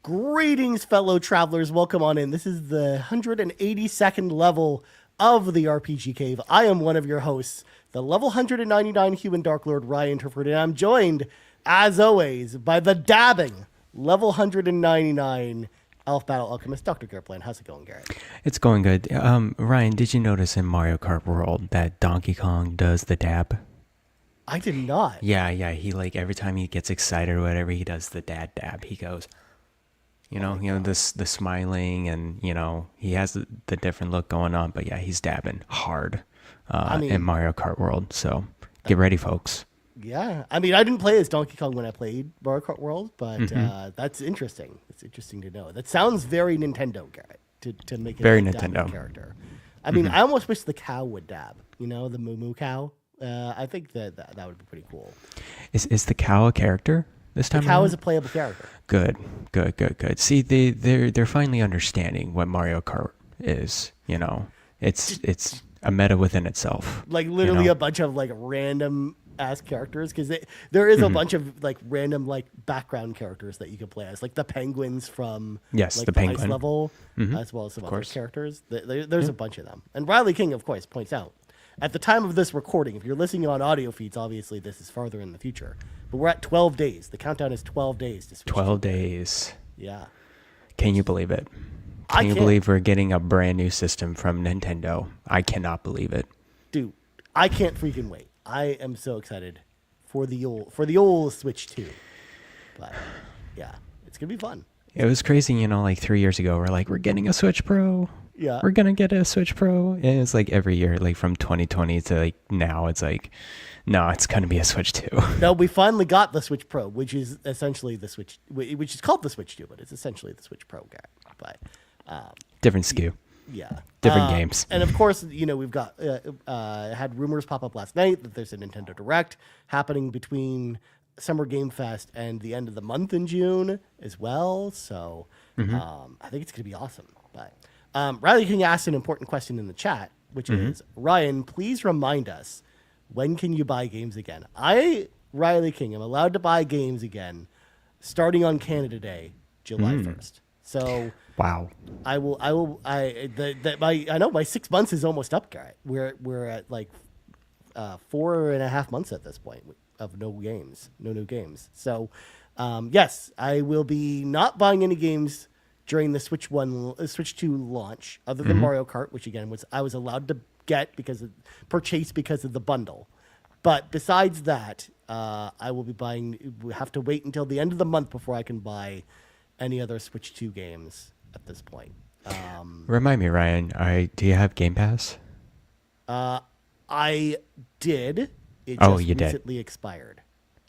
Greetings, fellow travelers. Welcome on in. This is the 182nd level of the RPG Cave. I am one of your hosts, the level 199 human Dark Lord Ryan Turford, and I'm joined, as always, by the dabbing level 199 Elf Battle Alchemist, Dr. Garret. How's it going, Garret? It's going good. Ryan, did you notice in Mario Kart World that Donkey Kong does the dab? I did not. Yeah. He every time he gets excited or whatever, he does the dab. He goes, the smiling, and he has the different look going on. But yeah, he's dabbing hard in Mario Kart World. So get ready, folks. Yeah, I didn't play as Donkey Kong when I played Mario Kart World, but that's interesting. It's interesting to know. That sounds very Nintendo, Garret, to make it very a Nintendo character. I almost wish the cow would dab. The Moo Moo cow. I think that would be pretty cool. Is the cow a character this time? The cow around? is a playable character. Good. See, they're finally understanding what Mario Kart is. It's a meta within itself. Like literally a bunch of random ass characters, because there is a bunch of random background characters that you can play as, like the penguins from the penguin ice level, as well as some other characters. There's a bunch of them. And Riley King, of course, points out, at the time of this recording, if you're listening on audio feeds, obviously this is farther in the future, but we're at 12 days. The countdown is 12 days to switch. 12 days. Yeah. Can you believe it? Can you believe we're getting a brand new system from Nintendo? I cannot believe it. Dude, I can't freaking wait. I am so excited for the old Switch 2. But yeah, it's going to be fun. It was crazy, 3 years ago, we're getting a Switch Pro. Yeah. We're going to get a Switch Pro. And it's every year, from 2020 to now, it's no, it's going to be a Switch 2. No, we finally got the Switch Pro, which is essentially the Switch, which is called the Switch 2, but it's essentially the Switch Pro guy. But different SKU. Yeah. Different games. And of course, we've got had rumors pop up last night that there's a Nintendo Direct happening between Summer Game Fest and the end of the month in June as well. So I think it's going to be awesome. But Riley King asked an important question in the chat, which is, Ryan, please remind us, when can you buy games again? Riley King, am allowed to buy games again starting on Canada Day, July 1st. So wow. I know my 6 months is almost up, Garret. We're at 4.5 months at this point of no new games. So yes, I will be not buying any games during the Switch 2 launch, other than Mario Kart, which again I was allowed to get purchase because of the bundle. But besides that, I will be buying. We have to wait until the end of the month before I can buy any other Switch 2 games at this point. Remind me, Ryan, do you have Game Pass? I did. It you recently expired.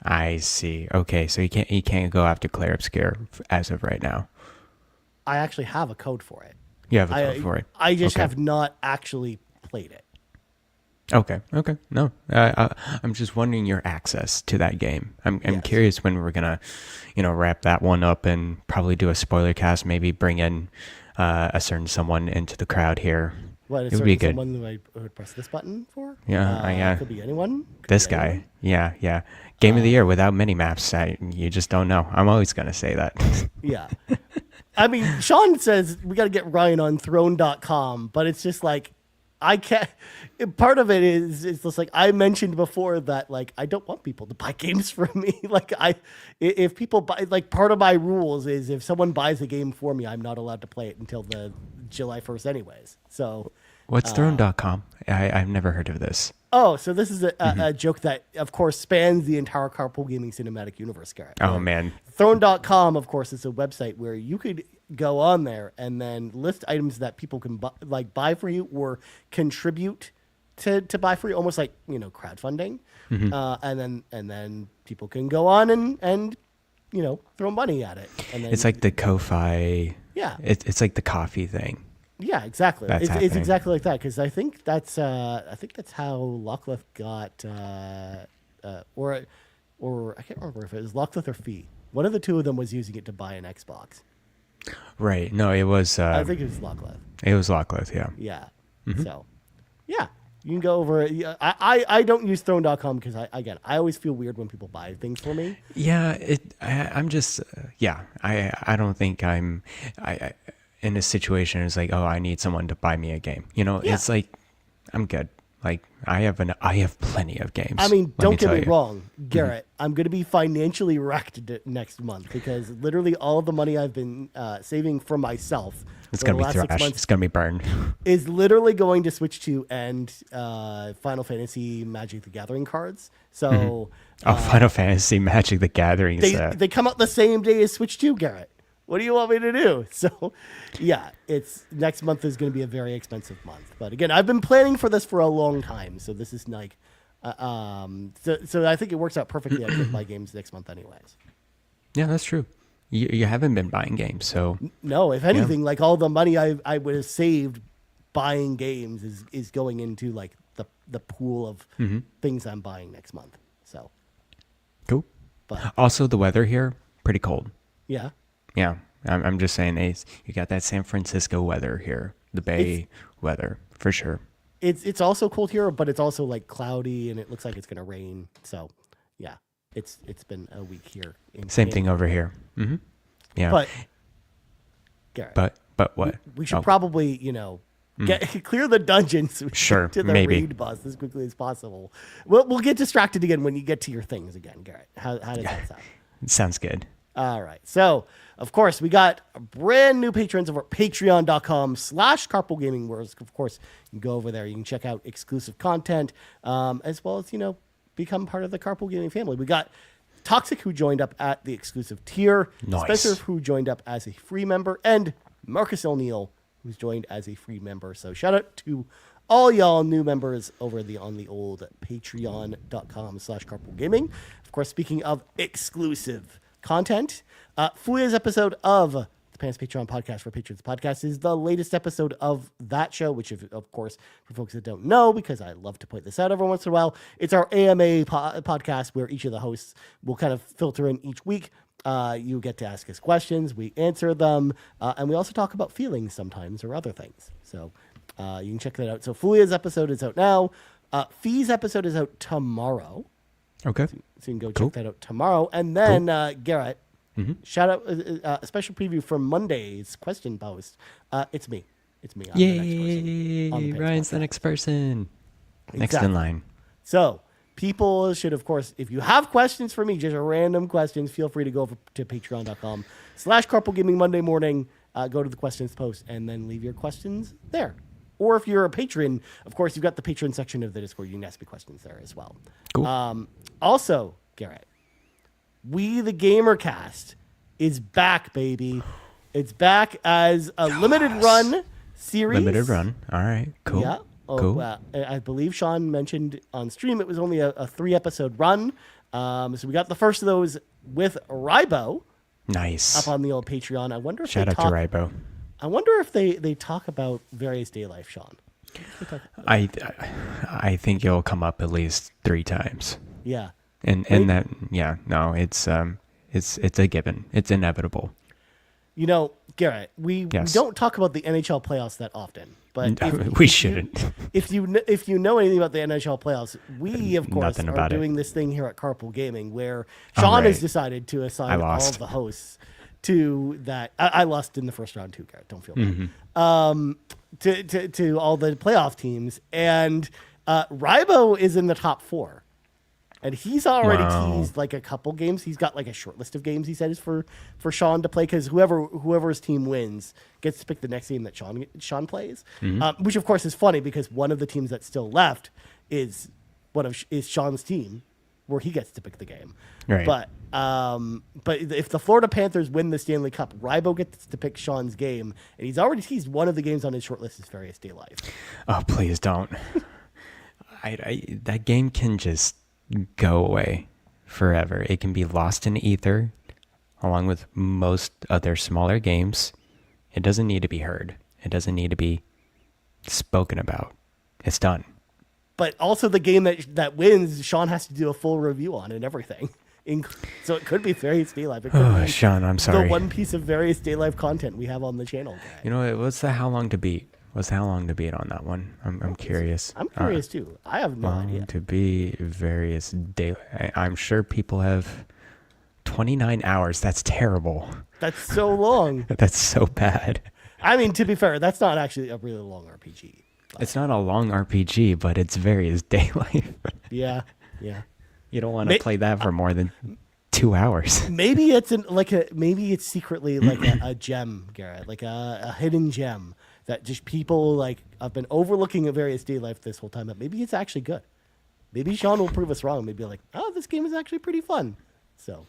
I see. Okay, so you can't go after Claire Obscure as of right now. I actually have a code for it. You have a code for it. I just have not actually played it. Okay. No, I'm just wondering your access to that game. I'm curious when we're gonna, wrap that one up and probably do a spoiler cast. Maybe bring in a certain someone into the crowd here. What, it would be good. Someone I would press this button for? Yeah, Could be anyone. This guy. Yeah. Game of the year without mini maps. You just don't know. I'm always gonna say that. Yeah. Sean says we got to get Ryan on Throne.com, but it's just I can't. Part of it is it's just like I mentioned before that like I don't want people to buy games from me. Like if people buy, like part of my rules is if someone buys a game for me, I'm not allowed to play it until the July 1st, anyways. So What's Throne.com? I've never heard of this. oh, so this is a joke that of course spans the entire Carpool Gaming cinematic universe, Garrett. Oh man, Throne.com, of course, is a website where you could go on there and then list items that people can buy for you or contribute to buy for you, almost like crowdfunding. And then people can go on and throw money at it. And then, it's like the Ko-Fi. Yeah, it's like the coffee thing. yeah, exactly. That's It's exactly like that because I think that's how Lockleth got or I can't remember if it was Lockleth or Fee. One of the two of them was using it to buy an Xbox. Right. No, it was. I think it was Lockleth. It was Lockleth. Yeah. Yeah. So, yeah, you can go over it. Yeah, I don't use Throne.com because I always feel weird when people buy things for me. Yeah. I'm just. Yeah. I don't think I'm. I in a situation it's like, oh, I need someone to buy me a game. Yeah. It's like I'm good. Like I have plenty of games. I mean, don't get me wrong, Garrett. I'm going to be financially wrecked next month because literally all of the money I've been saving for myself It's for gonna the be last 6 trash. months It's gonna be burned. is literally going to switch to Final Fantasy Magic the Gathering cards. So Final Fantasy Magic the Gathering. they come out the same day as Switch 2, Garrett. What do you want me to do? So, yeah, it's next month is going to be a very expensive month. But again, I've been planning for this for a long time, so this is like, so I think it works out perfectly. I could buy games next month, anyways. Yeah, that's true. You haven't been buying games, so No, if anything, like all the money I would have saved buying games is going into like the pool of things I'm buying next month. So cool. But Also, the weather here pretty cold. yeah. Yeah, I'm just saying, Ace, you got that San Francisco weather here, the Bay weather for sure. It's also cold here, but it's also like cloudy and it looks like it's gonna rain. So yeah, it's been a week here. Same thing over here. Mm-hmm. Yeah, But Garrett, but what? we should probably get clear the dungeons. Sure, to the maybe. raid bus as quickly as possible. We'll get distracted again when you get to your things again, Garrett. How does that sound? It sounds good. All right. So, of course, we got brand new patrons over at patreon.com/carpoolgaming, where, of course, you can go over there. You can check out exclusive content, as well as, become part of the Carpool Gaming family. We got Toxic, who joined up at the exclusive tier. Nice. Spencer, who joined up as a free member. And Marcus O'Neill, who's joined as a free member. So, shout out to all y'all new members over on the old patreon.com/carpoolgaming. Of course, speaking of exclusive content, Fuya's episode of the Pants Patreon podcast for Patrons podcast is the latest episode of that show, which, of course, for folks that don't know, because I love to point this out every once in a while, it's our AMA podcast where each of the hosts will kind of filter in each week. You get to ask us questions, we answer them, and we also talk about feelings sometimes or other things. So you can check that out. So Fuya's episode is out now. Fee's episode is out tomorrow. Okay. So you can go check that out tomorrow. And then, Garrett, shout out a special preview for Monday's question post. It's me. I'm Yay! the next person on the Ryan's the next person. Next in line. So people should, of course, if you have questions for me, just random questions, feel free to go over to patreon.com/carpoolgaming Monday morning. Go to the questions post and then leave your questions there. Or if you're a patron, of course, you've got the patron section of the Discord. You can ask me questions there as well. Cool. Also, Garrett, We the Gamercast is back, baby. It's back as a limited run series. Limited run. All right. Cool. Yeah. Cool. I believe Sean mentioned on stream it was only a 3-episode run. So we got the first of those with Rybo. Nice. Up on the old Patreon. I wonder if Shout out to Rybo. I wonder if they talk about various day life, Sean. I think it'll come up at least 3 times. Yeah. And that it's a given. It's inevitable. Garrett, we don't talk about the NHL playoffs that often, but we shouldn't. If you know anything about the NHL playoffs, we of course are doing this thing here at Carpool Gaming where Sean has decided to assign all of the hosts to that. I lost in the first round too, Garrett. Don't feel bad. To all the playoff teams, and Rybo is in the top 4. And he's already teased like a couple games. He's got like a short list of games he said is for Sean to play, because whoever's team wins gets to pick the next game that Sean plays. Which of course is funny because one of the teams that's still left is Sean's team, where he gets to pick the game. Right. But if the Florida Panthers win the Stanley Cup, Rybo gets to pick Sean's game, and he's already teased one of the games on his short list is Various Day Life. Oh, please don't. That game can just go away forever. It can be lost in ether along with most other smaller games. It doesn't need to be heard. It doesn't need to be spoken about. It's done. But also the game that wins, Sean has to do a full review on and everything. So it could be Various Day Life. Oh, Sean, I'm sorry. The one piece of Various Day Life content we have on the channel. You know, what's the how long to beat? What's the how long to beat on that one? I'm curious. I'm curious too. I have no idea. To be Various Day. I'm sure people have 29 hours. That's terrible. That's so long. That's so bad. I mean, to be fair, that's not actually a really long RPG. It's not a long RPG, but it's Various Day Life. Yeah. You don't want to play that for more than 2 hours. Maybe it's maybe it's secretly like a gem, Garrett, like a hidden gem that just people like have been overlooking at Various Day Life this whole time. But maybe it's actually good. Maybe Sean will prove us wrong. Maybe like, oh, this game is actually pretty fun. So,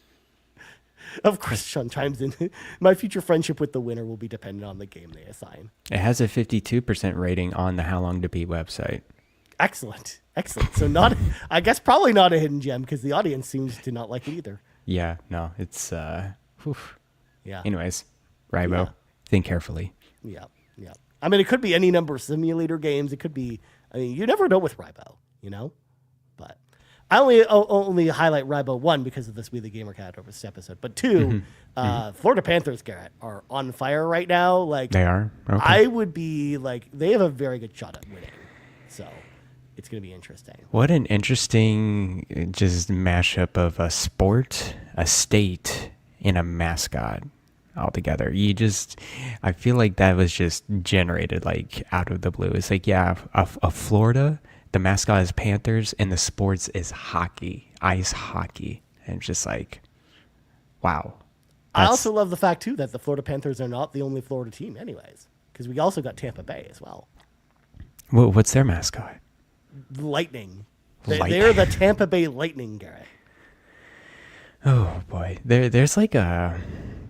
of course, Sean chimes in. My future friendship with the winner will be dependent on the game they assign. It has a 52% rating on the How Long to Beat website. Excellent. So I guess probably not a hidden gem because the audience seems to not like it either. Yeah, no, it's Yeah. Anyways, Rybo, think carefully. Yeah. I mean, it could be any number of simulator games. It could be, I mean, you never know with Rybo, you know? But I only highlight Rybo, 1, because of this We the Gamer Cat over this episode. But 2, Florida Panthers, Garrett, are on fire right now. Like They are? Okay. I would be like, they have a very good shot at winning. So it's going to be interesting. What an interesting just mashup of a sport, a state, and a mascot altogether. I feel like that was just generated like out of the blue. It's like, yeah, a Florida, the mascot is Panthers, and the sports is hockey, ice hockey. And it's just like, wow. I also love the fact, too, that the Florida Panthers are not the only Florida team anyways, because we also got Tampa Bay as well. What's their mascot? Lightning. They're the Tampa Bay Lightning, Garrett. Oh, boy. There's like a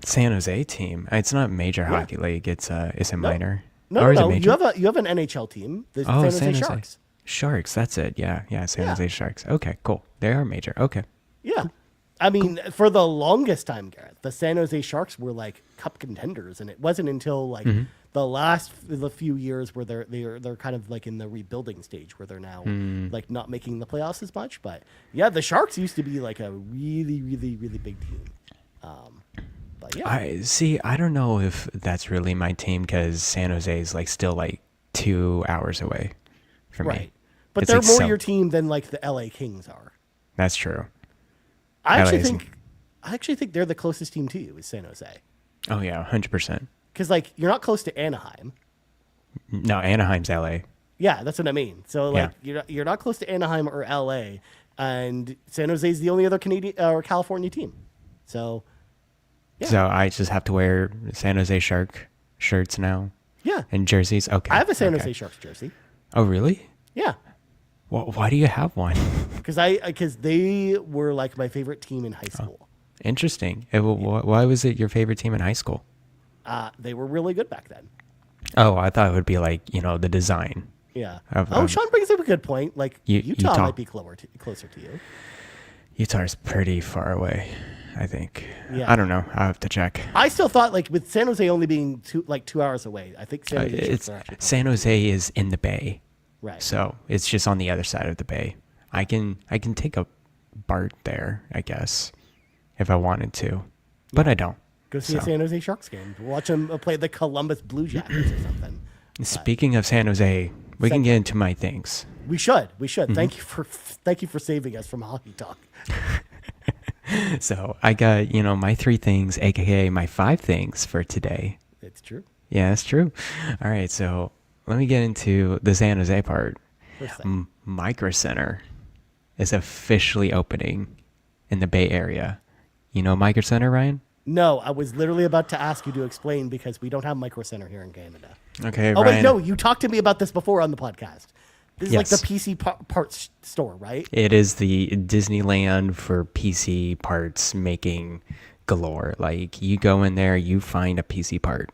San Jose team. It's not major hockey league. It's a minor. No. You have an NHL team. The San Jose Sharks. Sharks. That's it. Yeah. San Jose Sharks. Okay, cool. They are major. Okay. Yeah. I mean, for the longest time, Garrett, the San Jose Sharks were like cup contenders, and it wasn't until like the few years where they're kind of like in the rebuilding stage where they're now like not making the playoffs as much. But yeah, the Sharks used to be like a really, really, really big team. But yeah, I don't know if that's really my team because San Jose is like still like 2 hours away from me. But It's they're like more your team than like the LA Kings are. That's true. I actually think they're the closest team to you is San Jose. Oh yeah, 100%. Because like you're not close to Anaheim. No, Anaheim's LA. Yeah, that's what I mean. So like you're not close to Anaheim or LA, and San Jose is the only other Canadian or California team. So yeah. So I just have to wear San Jose Shark shirts now. Yeah. And jerseys. Okay. I have a San Jose Sharks jersey. Oh really? Yeah. Well, why do you have one? Because they were like my favorite team in high school. Interesting. Why was it your favorite team in high school? They were really good back then. Oh, I thought it would be like, the design. Yeah. Sean brings up a good point. Like Utah might be closer to you. Utah's pretty far away, I think. Yeah. I don't know. I'll have to check. I still thought like with San Jose only being 2 hours away, I think San Jose is in the Bay. Right. So it's just on the other side of the Bay. I can take a BART there, I guess, if I wanted to, but I don't. Go see a San Jose Sharks game. Watch them play the Columbus Blue Jackets or something. Speaking of San Jose, we can get into my things. We should. Mm-hmm. Thank you for saving us from hockey talk. So I got, my 3 things, aka my 5 things for today. It's true. Yeah, it's true. All right, so let me get into the San Jose part. First thing. Micro Center is officially opening in the Bay Area. You know Micro Center, Ryan? No, I was literally about to ask you to explain because we don't have Micro Center here in Canada. Okay, Oh, Ryan. wait, no, you talked to me about this before on the podcast. This is Yes. like the PC parts store, right? It is the Disneyland for PC parts making galore. Like, you go in there, you find a PC part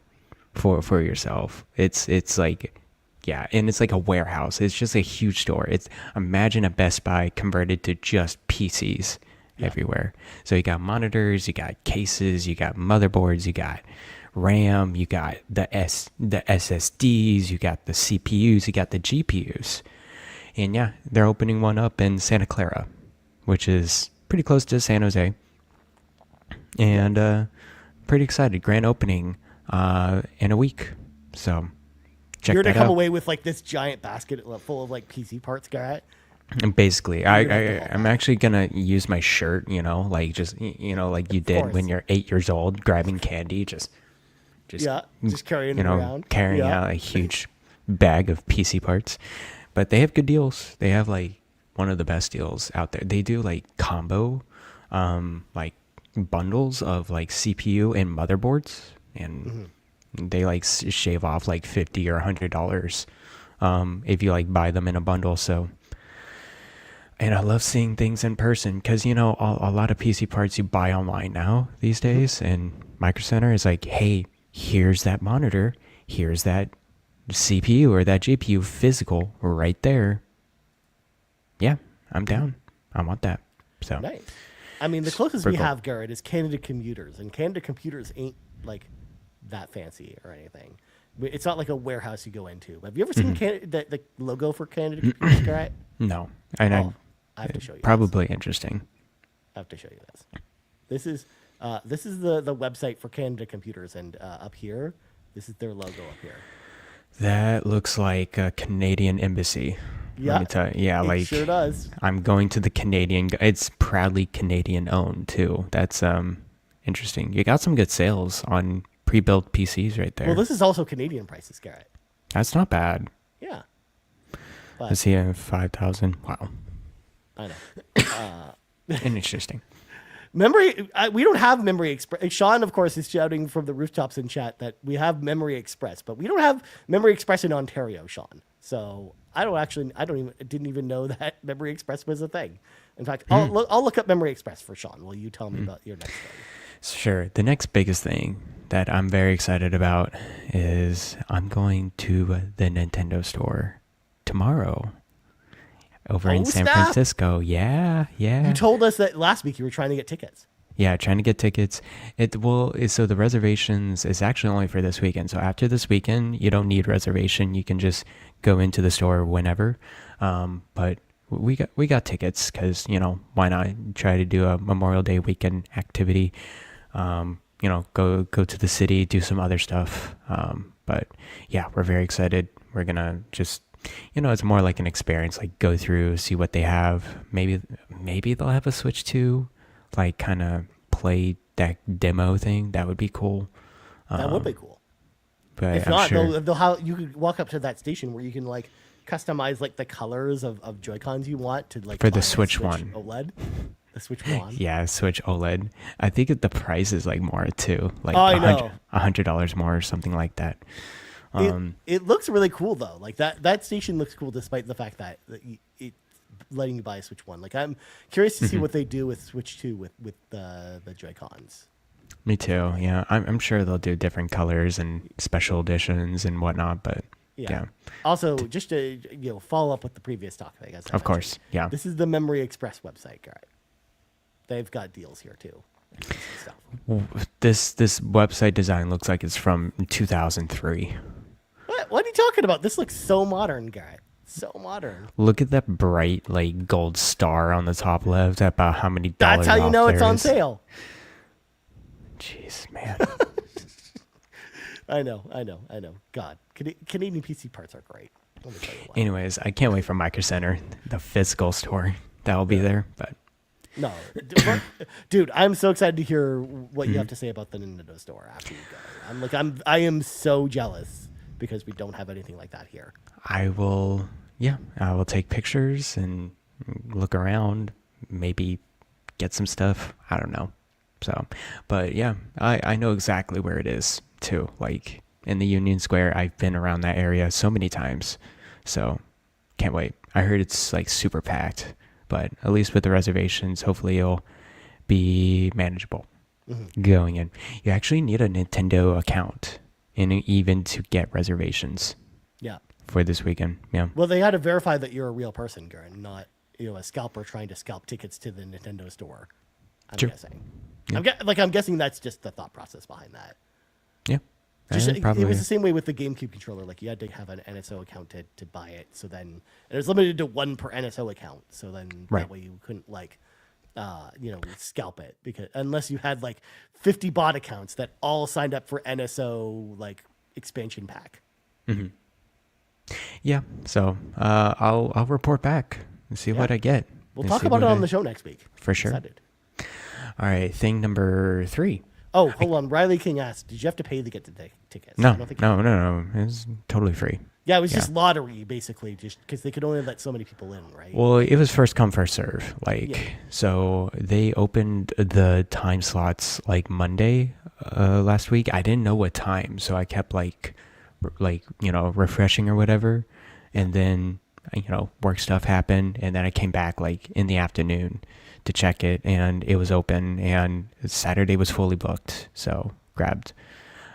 for yourself. It's like, yeah, and it's like a warehouse. It's just a huge store. It's, imagine a Best Buy converted to just PCs everywhere. So you got monitors, you got cases, you got motherboards, you got RAM, you got the SSDs, you got the CPUs, you got the GPUs. And yeah, they're opening one up in Santa Clara, which is pretty close to San Jose. And pretty excited. Grand opening in a week. So check You're that to come out. away with like this giant basket full of like PC parts, Garrett. And basically, You're gonna have to haul I'm that. actually gonna use my shirt, like just like you did course. when you're 8 years old, grabbing candy, just Yeah, just carrying it around. carrying Yeah. out a huge bag of PC parts. But they have good deals. They have like one of the best deals out there. They do like combo, like bundles of like CPU and motherboards, and they like shave off like $50 or $100 if you like buy them in a bundle. So. And I love seeing things in person because, a lot of PC parts you buy online now these days. And Micro Center is like, hey, here's that monitor. Here's that CPU or that GPU physical right there. Yeah, I'm down. I want that. So Nice. I mean, the closest Pretty we cool. have, Garrett, is Canada Computers, and Canada Computers ain't like that fancy or anything. It's not like a warehouse you go into. Have you ever seen the logo for Canada Computers, Garrett? no. And I have to show you. probably interesting. I have to show you this. This is the website for Canada Computers, and up here, this is their logo up here. That looks like a Canadian embassy. Yeah, Let me tell you. Yeah, it like sure does. I'm going to the Canadian. It's proudly Canadian owned too. That's interesting. You got some good sales on pre-built PCs right there. Well, this is also Canadian prices, Garrett. That's not bad. Yeah, I see a 5,000. Wow, I know. interesting. Memory, we don't have Memory Express. Sean, of course, is shouting from the rooftops in chat that we have Memory Express, but we don't have Memory Express in Ontario, Sean. So didn't even know that Memory Express was a thing. In fact, I'll look up Memory Express for Sean. Will you tell me about your next thing? Sure. The next biggest thing that I'm very excited about is I'm going to the Nintendo store tomorrow over in San snap. Francisco. Yeah. You told us that last week you were trying to get tickets. Yeah, trying to get tickets. So the reservations is actually only for this weekend. So after this weekend, you don't need reservation. You can just go into the store whenever. But we got tickets because why not try to do a Memorial Day weekend activity? Go to the city, do some other stuff. But yeah, we're very excited. We're gonna just it's more like an experience. Like go through, see what they have. Maybe they'll have a Switch 2. Like kind of play that demo thing. That would be cool. That would be cool. But If I'm not, sure. you could walk up to that station where you can like customize like the colors of Joy-Cons you want to like For the buy a Switch one. OLED. The Switch One. Yeah, Switch OLED. I think the price is like more too. Like I know. $100 more or something like that. It looks really cool though. Like that station looks cool despite the fact that it letting you buy a Switch 1. Like I'm curious to see what they do with Switch 2 with the Joy-Cons. Me too. Yeah, I'm sure they'll do different colors and special editions and whatnot. But yeah. Also, just to follow up with the previous talk, I guess. Of course. Yeah. This is the Memory Express website, guy. They've got deals here too. This website design looks like it's from 2003. What are you talking about? This looks so modern, guy. So modern. Look at that bright like gold star on the top left. About how many dollars? That's how you off know it's there on is. sale. Jeez, man. I know. God, Canadian PC parts are great. Let me tell you what. Anyways, I can't wait for Micro Center, the physical store that will be there. But No, dude, I'm so excited to hear what you have to say about the Nintendo Store after you go. I am so jealous because we don't have anything like that here. I will take pictures and look around, maybe get some stuff. I don't know. So, but yeah, I know exactly where it is too. Like in the Union Square, I've been around that area so many times. So can't wait. I heard it's like super packed, but at least with the reservations, hopefully it'll be manageable going in. You actually need a Nintendo account and even to get reservations. Yeah. For this weekend. Yeah. Well, they had to verify that you're a real person, Garret, not a scalper trying to scalp tickets to the Nintendo Store. I'm guessing. Yeah. I'm guessing that's just the thought process behind that. Yeah. It was the same way with the GameCube controller. Like you had to have an NSO account to buy it. So then it was limited to one per NSO account. So then that way you couldn't scalp it because unless you had like 50 bot accounts that all signed up for NSO like expansion pack. Mm-hmm. Yeah. So I'll report back and see what I get. We'll talk about it on the show next week. For sure. Excited. All right. Thing number 3. Oh, hold on. Riley King asked, did you have to pay to get the tickets? No. It was totally free. Yeah, it was just lottery, basically, just because they could only let so many people in, right? Well, it was first come, first serve. So they opened the time slots like Monday last week. I didn't know what time, so I kept refreshing or whatever. And then, work stuff happened. And then I came back like in the afternoon to check it, and it was open, and Saturday was fully booked. So grabbed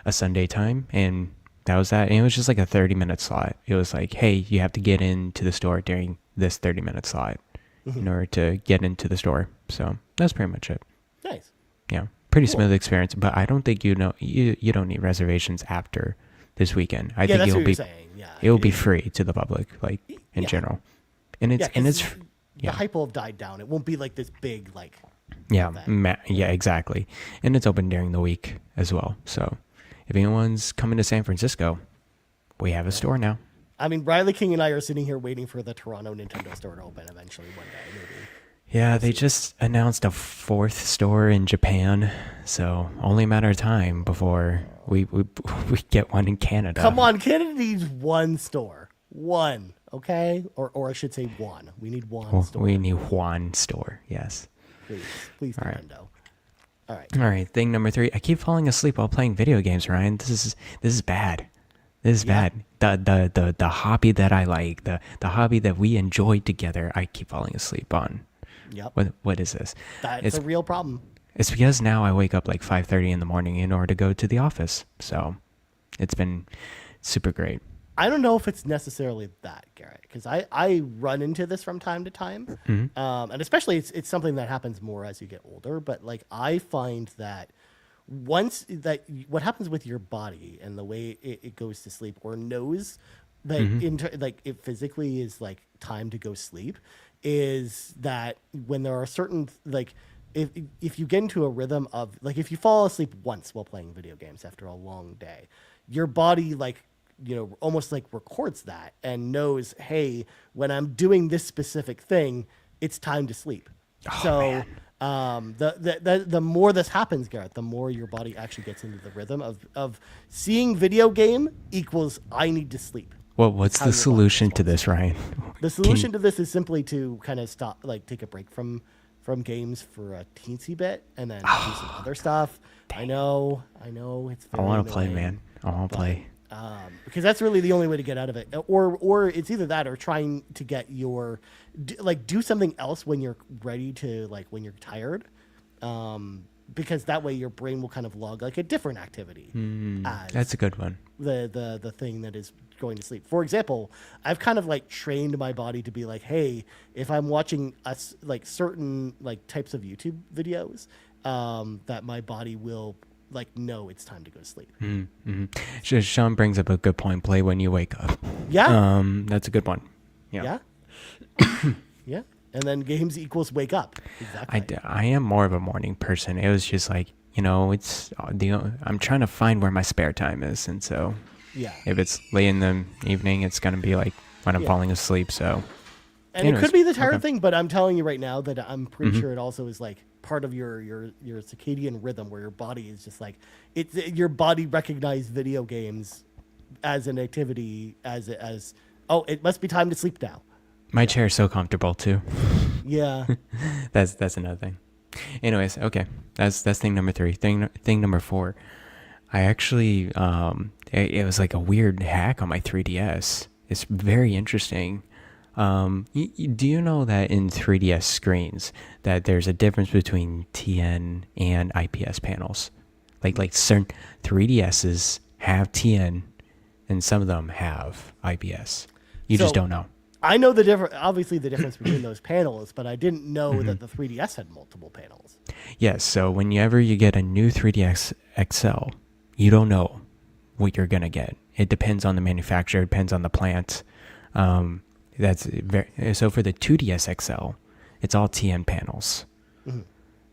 a Sunday time, and that was that. And it was just like a 30-minute slot. It was like, hey, you have to get into the store during this 30-minute slot in order to get into the store. So that's pretty much it. Nice. Yeah. Pretty smooth experience, but I don't think you don't need reservations after this weekend. I think that's what you're saying. Yeah. It will be free to the public, like in general. And it's the hype will have died down. It won't be like this big exactly. And it's open during the week as well. So if anyone's coming to San Francisco, we have a store now. I mean, Riley King and I are sitting here waiting for the Toronto Nintendo store to open eventually one day, maybe. Yeah, they just announced a 4th store in Japan, so only a matter of time before we get one in Canada. Come on, Canada needs one store. One, okay? Or I should say one. We need one store. We need one store, yes. Please, Nintendo. All right. Thing number 3. I keep falling asleep while playing video games, Ryan. This is bad. This is bad. The hobby that I like, the hobby that we enjoy together, I keep falling asleep on. Yep. What is this? It's a real problem. It's because now I wake up like 5:30 in the morning in order to go to the office. So it's been super great. I don't know if it's necessarily that, Garret, because I run into this from time to time. And especially it's something that happens more as you get older. But like I find that what happens with your body and the way it goes to sleep or knows that it physically is like time to go sleep is that when there are certain like if you get into a rhythm of like if you fall asleep once while playing video games after a long day, your body almost like records that and knows, hey, when I'm doing this specific thing, it's time to sleep. The more this happens, Garret, the more your body actually gets into the rhythm of seeing video game equals I need to sleep. Well, what's the solution to this, Ryan? The solution to this is simply to kind of stop, like take a break from games for a teensy bit and then do some other stuff. Dang. I know. It's very I want to play, man. I want to play. Because that's really the only way to get out of it. Or it's either that or trying to get do something else when you're ready to, like when you're tired. Because that way your brain will kind of log like a different activity. That's a good one. The thing that is going to sleep. For example, I've kind of like trained my body to be like, hey, if I'm watching like certain like types of YouTube videos, that my body will like know it's time to go to sleep. Sean brings up a good point. Play when you wake up. Yeah. That's a good one. Yeah. Yeah. And then games equals wake up. Exactly. I am more of a morning person. It was just like, I'm trying to find where my spare time is. And so if it's late in the evening, it's going to be like when I'm falling asleep. So And Anyways, it could be the tired okay. thing, but I'm telling you right now that I'm pretty sure it also is like part of your circadian rhythm, where your body is just like your body recognized video games as an activity as oh, it must be time to sleep now. My chair is so comfortable too. Yeah. That's another thing. Anyways, okay. That's thing number 3. Thing number 4. I actually it was like a weird hack on my 3DS. It's very interesting. Do you know that in 3DS screens that there's a difference between TN and IPS panels? Like certain 3DSs have TN and some of them have IPS. You just don't know. I know obviously the difference between those panels, but I didn't know that the 3DS had multiple panels. Yes, so whenever you get a new 3DS XL, you don't know what you're going to get. It depends on the manufacturer, it depends on the plant. So for the 2DS XL, it's all TN panels.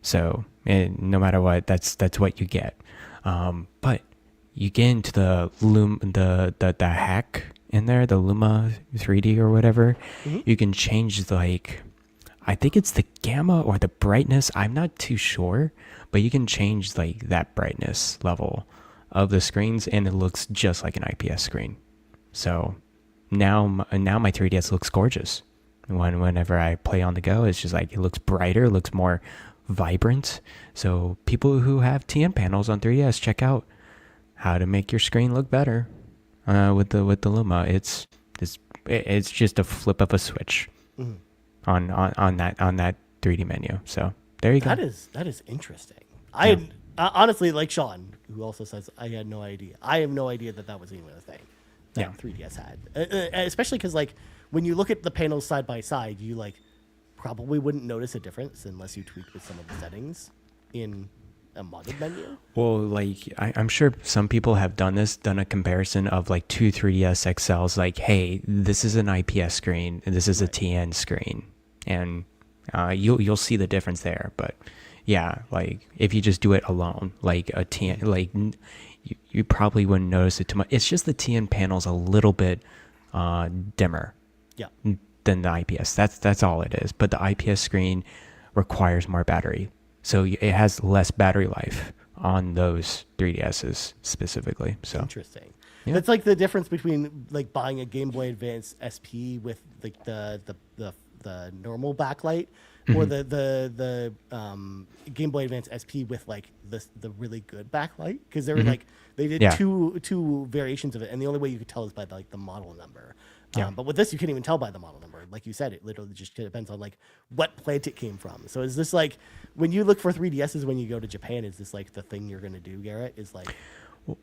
So no matter what, that's what you get. But you get into the hack in there, the Luma 3D or whatever. You can change I think it's the gamma or the brightness. I'm not too sure, but you can change that brightness level of the screens, and it looks just like an IPS screen. So now my 3DS looks gorgeous. Whenever I play on the go, it's just like it looks brighter, it looks more vibrant. So people who have TN panels on 3DS, check out how to make your screen look better with the Luma. It's just a flip of a switch on that 3D menu. So there you go. That is interesting. I honestly, like Sean, who also says I had no idea. I have no idea that was even a thing that 3DS had. Especially because when you look at the panels side by side, you probably wouldn't notice a difference unless you tweaked with some of the settings in a modded menu. Well, I'm sure some people have done a comparison of 2 3DS XLs. Hey, this is an IPS screen, and this is a TN screen, and you'll see the difference there. But yeah, if you just do it alone, a TN, you probably wouldn't notice it too much. It's just the TN panel's a little bit dimmer than the IPS. That's all it is. But the IPS screen requires more battery, so it has less battery life on those 3DSs specifically. So interesting. Yeah. That's the difference between buying a Game Boy Advance SP with the normal backlight, or the Game Boy Advance SP with the really good backlight, because they were they did two variations of it, and the only way you could tell is by the model number. But with this, you can't even tell by the model number. Like you said, it literally just depends on what plant it came from. So is this when you look for 3DSs when you go to Japan, is this the thing you're going to do, Garrett? Is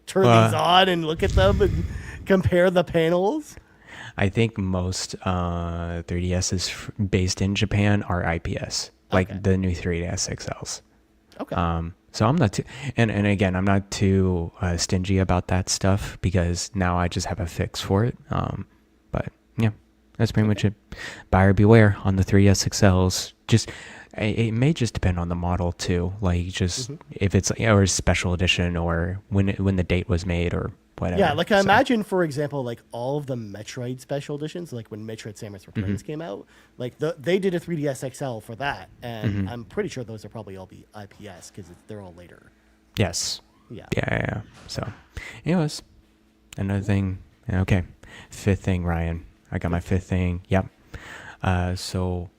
turn these on and look at them and compare the panels? I think most 3DSs based in Japan are IPS, the new 3DS XLs. Okay. So I'm not too, and again, I'm not too stingy about that stuff, because now I just have a fix for it. But yeah, that's pretty much it. Buyer beware on the 3DS XLs. Just it may just depend on the model too. If it's or a special edition, or when the date was made, or whatever. Yeah, I imagine, for example, all of the Metroid special editions, when Metroid Samus Returns came out, they did a 3DS XL for that, and I'm pretty sure those will probably all be IPS because they're all later. Yes. Yeah. Yeah. So, anyways, another thing. Okay, 5th thing, Ryan. I got my 5th thing. Yep. So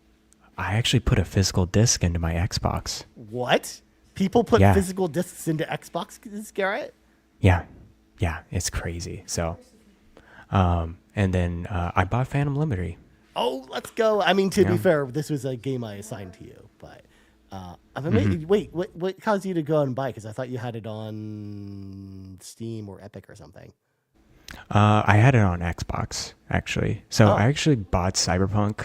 I actually put a physical disc into my Xbox. What? People put physical discs into Xboxes, Garrett? Yeah, it's crazy. So, and then I bought Phantom Liberty. Oh, let's go. I mean, to be fair, this was a game I assigned to you, but wait, what caused you to go and buy it? Because I thought you had it on Steam or Epic or something. I had it on Xbox, actually. So I actually bought Cyberpunk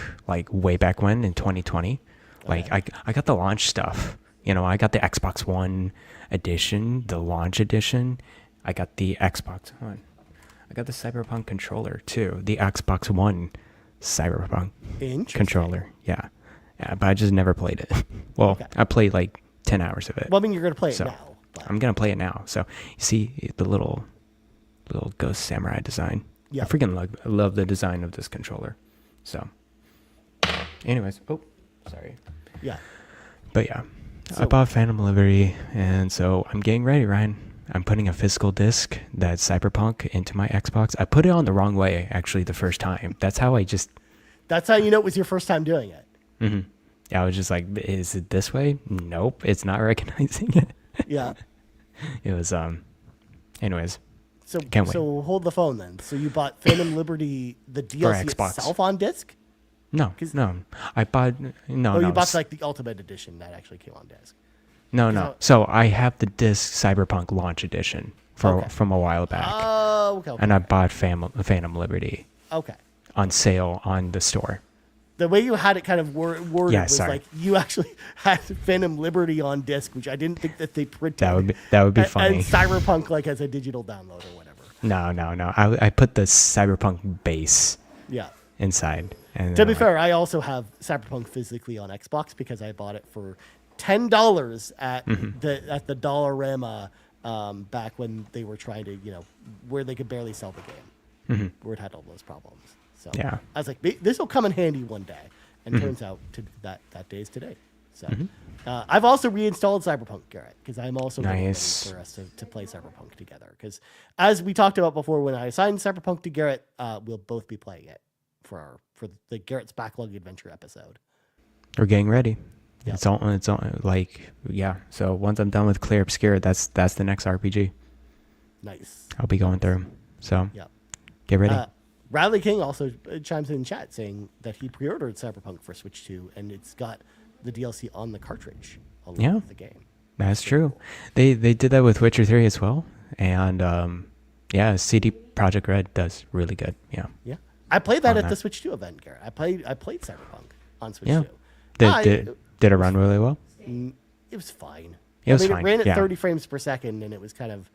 way back when, in 2020. I got the launch stuff. I got the Xbox One edition, the launch edition. I got the Xbox One. I got the Cyberpunk controller too. The Xbox One Cyberpunk controller. Yeah, but I just never played it. Well, I played 10 hours of it. Well, I mean, you're gonna play it now. But... I'm gonna play it now. So you see the little Ghost Samurai design. Yeah, I freaking love the design of this controller. So anyways, sorry. Yeah. But yeah, I So- bought Phantom Liberty, and so I'm getting ready, Ryan. I'm putting a physical disc that's Cyberpunk into my Xbox. I put it on the wrong way, actually, the first time. That's how That's how you know it was your first time doing it. I was just like, is it this way? Nope, it's not recognizing it. Yeah. It was, anyways. So Can't wait. so hold the phone then. So you bought Phantom Liberty, the DLC Xbox. itself on disc? No. I bought, no, Oh, no. you bought like the Ultimate Edition that actually came on disc. No. So I have the disc Cyberpunk Launch Edition from a while back. Oh, okay. And I bought Phantom Liberty Okay. on sale on the store. The way you had it kind of worded was sorry. like you actually had Phantom Liberty on disc, which I didn't think that they printed. That would be funny. And Cyberpunk like as a digital download or whatever. No. I put the Cyberpunk base Yeah. inside. And To be fair, I also have Cyberpunk physically on Xbox because I bought it for $10 at the Dollarama back when they were trying to, where they could barely sell the game, where it had all those problems. So Yeah. I was like, this will come in handy one day, and turns out that day is today. So I've also reinstalled Cyberpunk, Garrett, because I'm also ready Nice. for us to play Cyberpunk together. Because as we talked about before, when I assigned Cyberpunk to Garrett, we'll both be playing it for the Garrett's Backlog Adventure episode. We're getting ready. Yep. It's on like, yeah. So once I'm done with Clear Obscure, that's the next RPG Nice. I'll be going through. So Yep. get ready. Radley King also chimes in chat saying that he pre-ordered Cyberpunk for Switch 2 and it's got the DLC on the cartridge along with the game. That's true. They did that with Witcher 3 as well. And CD Projekt Red does really good. Yeah. Yeah. I played that On at the that. Switch 2 event, Garrett. I played Cyberpunk on Switch Yeah. 2. Did it run really well? It was fine. It was It fine, ran at yeah. 30 frames per second and it was kind of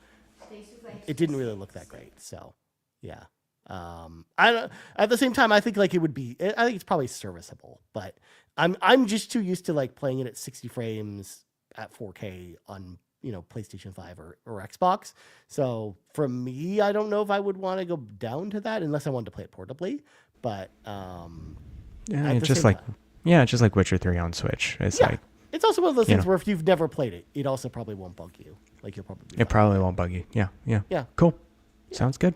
it didn't really look that great. So, yeah. I don't, at the same time, I think like it would be. I think it's probably serviceable, but I'm just too used to like playing it at 60 frames at 4K on PlayStation 5 or Xbox. So for me, I don't know if I would want to go down to that unless I wanted to play it portably. But Yeah, at the just same like time- just like Witcher 3 on Switch. It's yeah, like it's also one of those things know. where if you've never played it, it also probably won't bug you. Like you'll probably be it fine. probably won't bug you. Yeah. Yeah. Cool. Sounds good.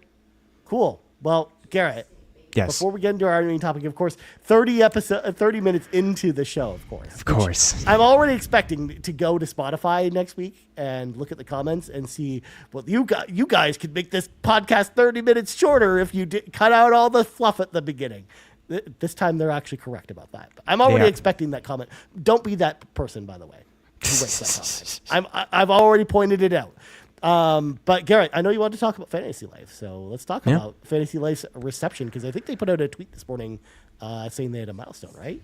Cool. Well, Garrett. Yes. Before we get into our main topic, of course, 30 minutes into the show, of course. Of course. I'm already expecting to go to Spotify next week and look at the comments and see, well, you guys could make this podcast 30 minutes shorter if you cut out all the fluff at the beginning. This time they're actually correct about that. But I'm already are. expecting that comment. Don't be that person, by the way, who writes that comment. I've already pointed it out. But Garrett, I know you want to talk about Fantasy Life, so let's talk about Fantasy Life's reception because I think they put out a tweet this morning saying they had a milestone, right?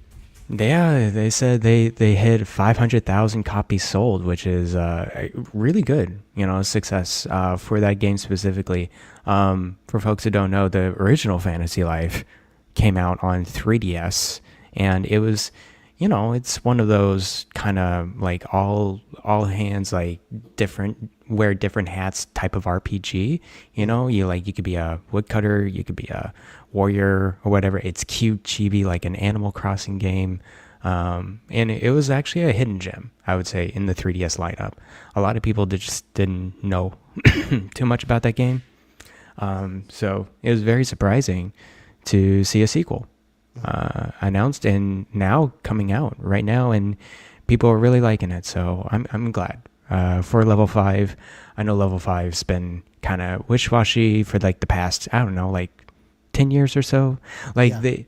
Yeah, they said they hit 500,000 copies sold, which is really good, success for that game specifically. For folks who don't know, the original Fantasy Life came out on 3DS, and it was, it's one of those kind of like all hands, like wear different hats type of RPG. You could be a woodcutter, you could be a warrior or whatever. It's cute, chibi, like an Animal Crossing game. And it was actually a hidden gem, I would say, in the 3DS lineup. A lot of people just didn't know too much about that game. So it was very surprising to see a sequel announced and now coming out right now, and people are really liking it. So I'm glad. For Level 5, I know Level 5's been kind of wishy-washy for like the past, I don't know, like 10 years or so. Like they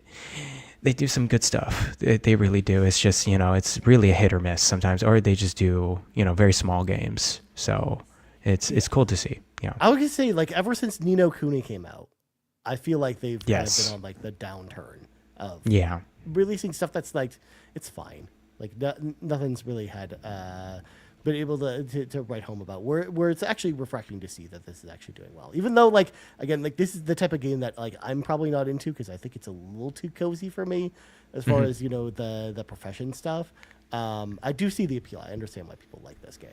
do some good stuff. They really do. It's just, it's really a hit or miss sometimes, or they just do, very small games. So it's cool to see. Yeah. I was gonna say, like, ever since Ni no Kuni came out, I feel like they've kind of Yes. been on like the downturn of Yeah. releasing stuff that's like it's fine. Like nothing's really had been able to write home about where it's actually refreshing to see that this is actually doing well. Even though, like, again, like this is the type of game that like I'm probably not into because I think it's a little too cozy for me as far as the profession stuff. I do see the appeal. I understand why people like this game.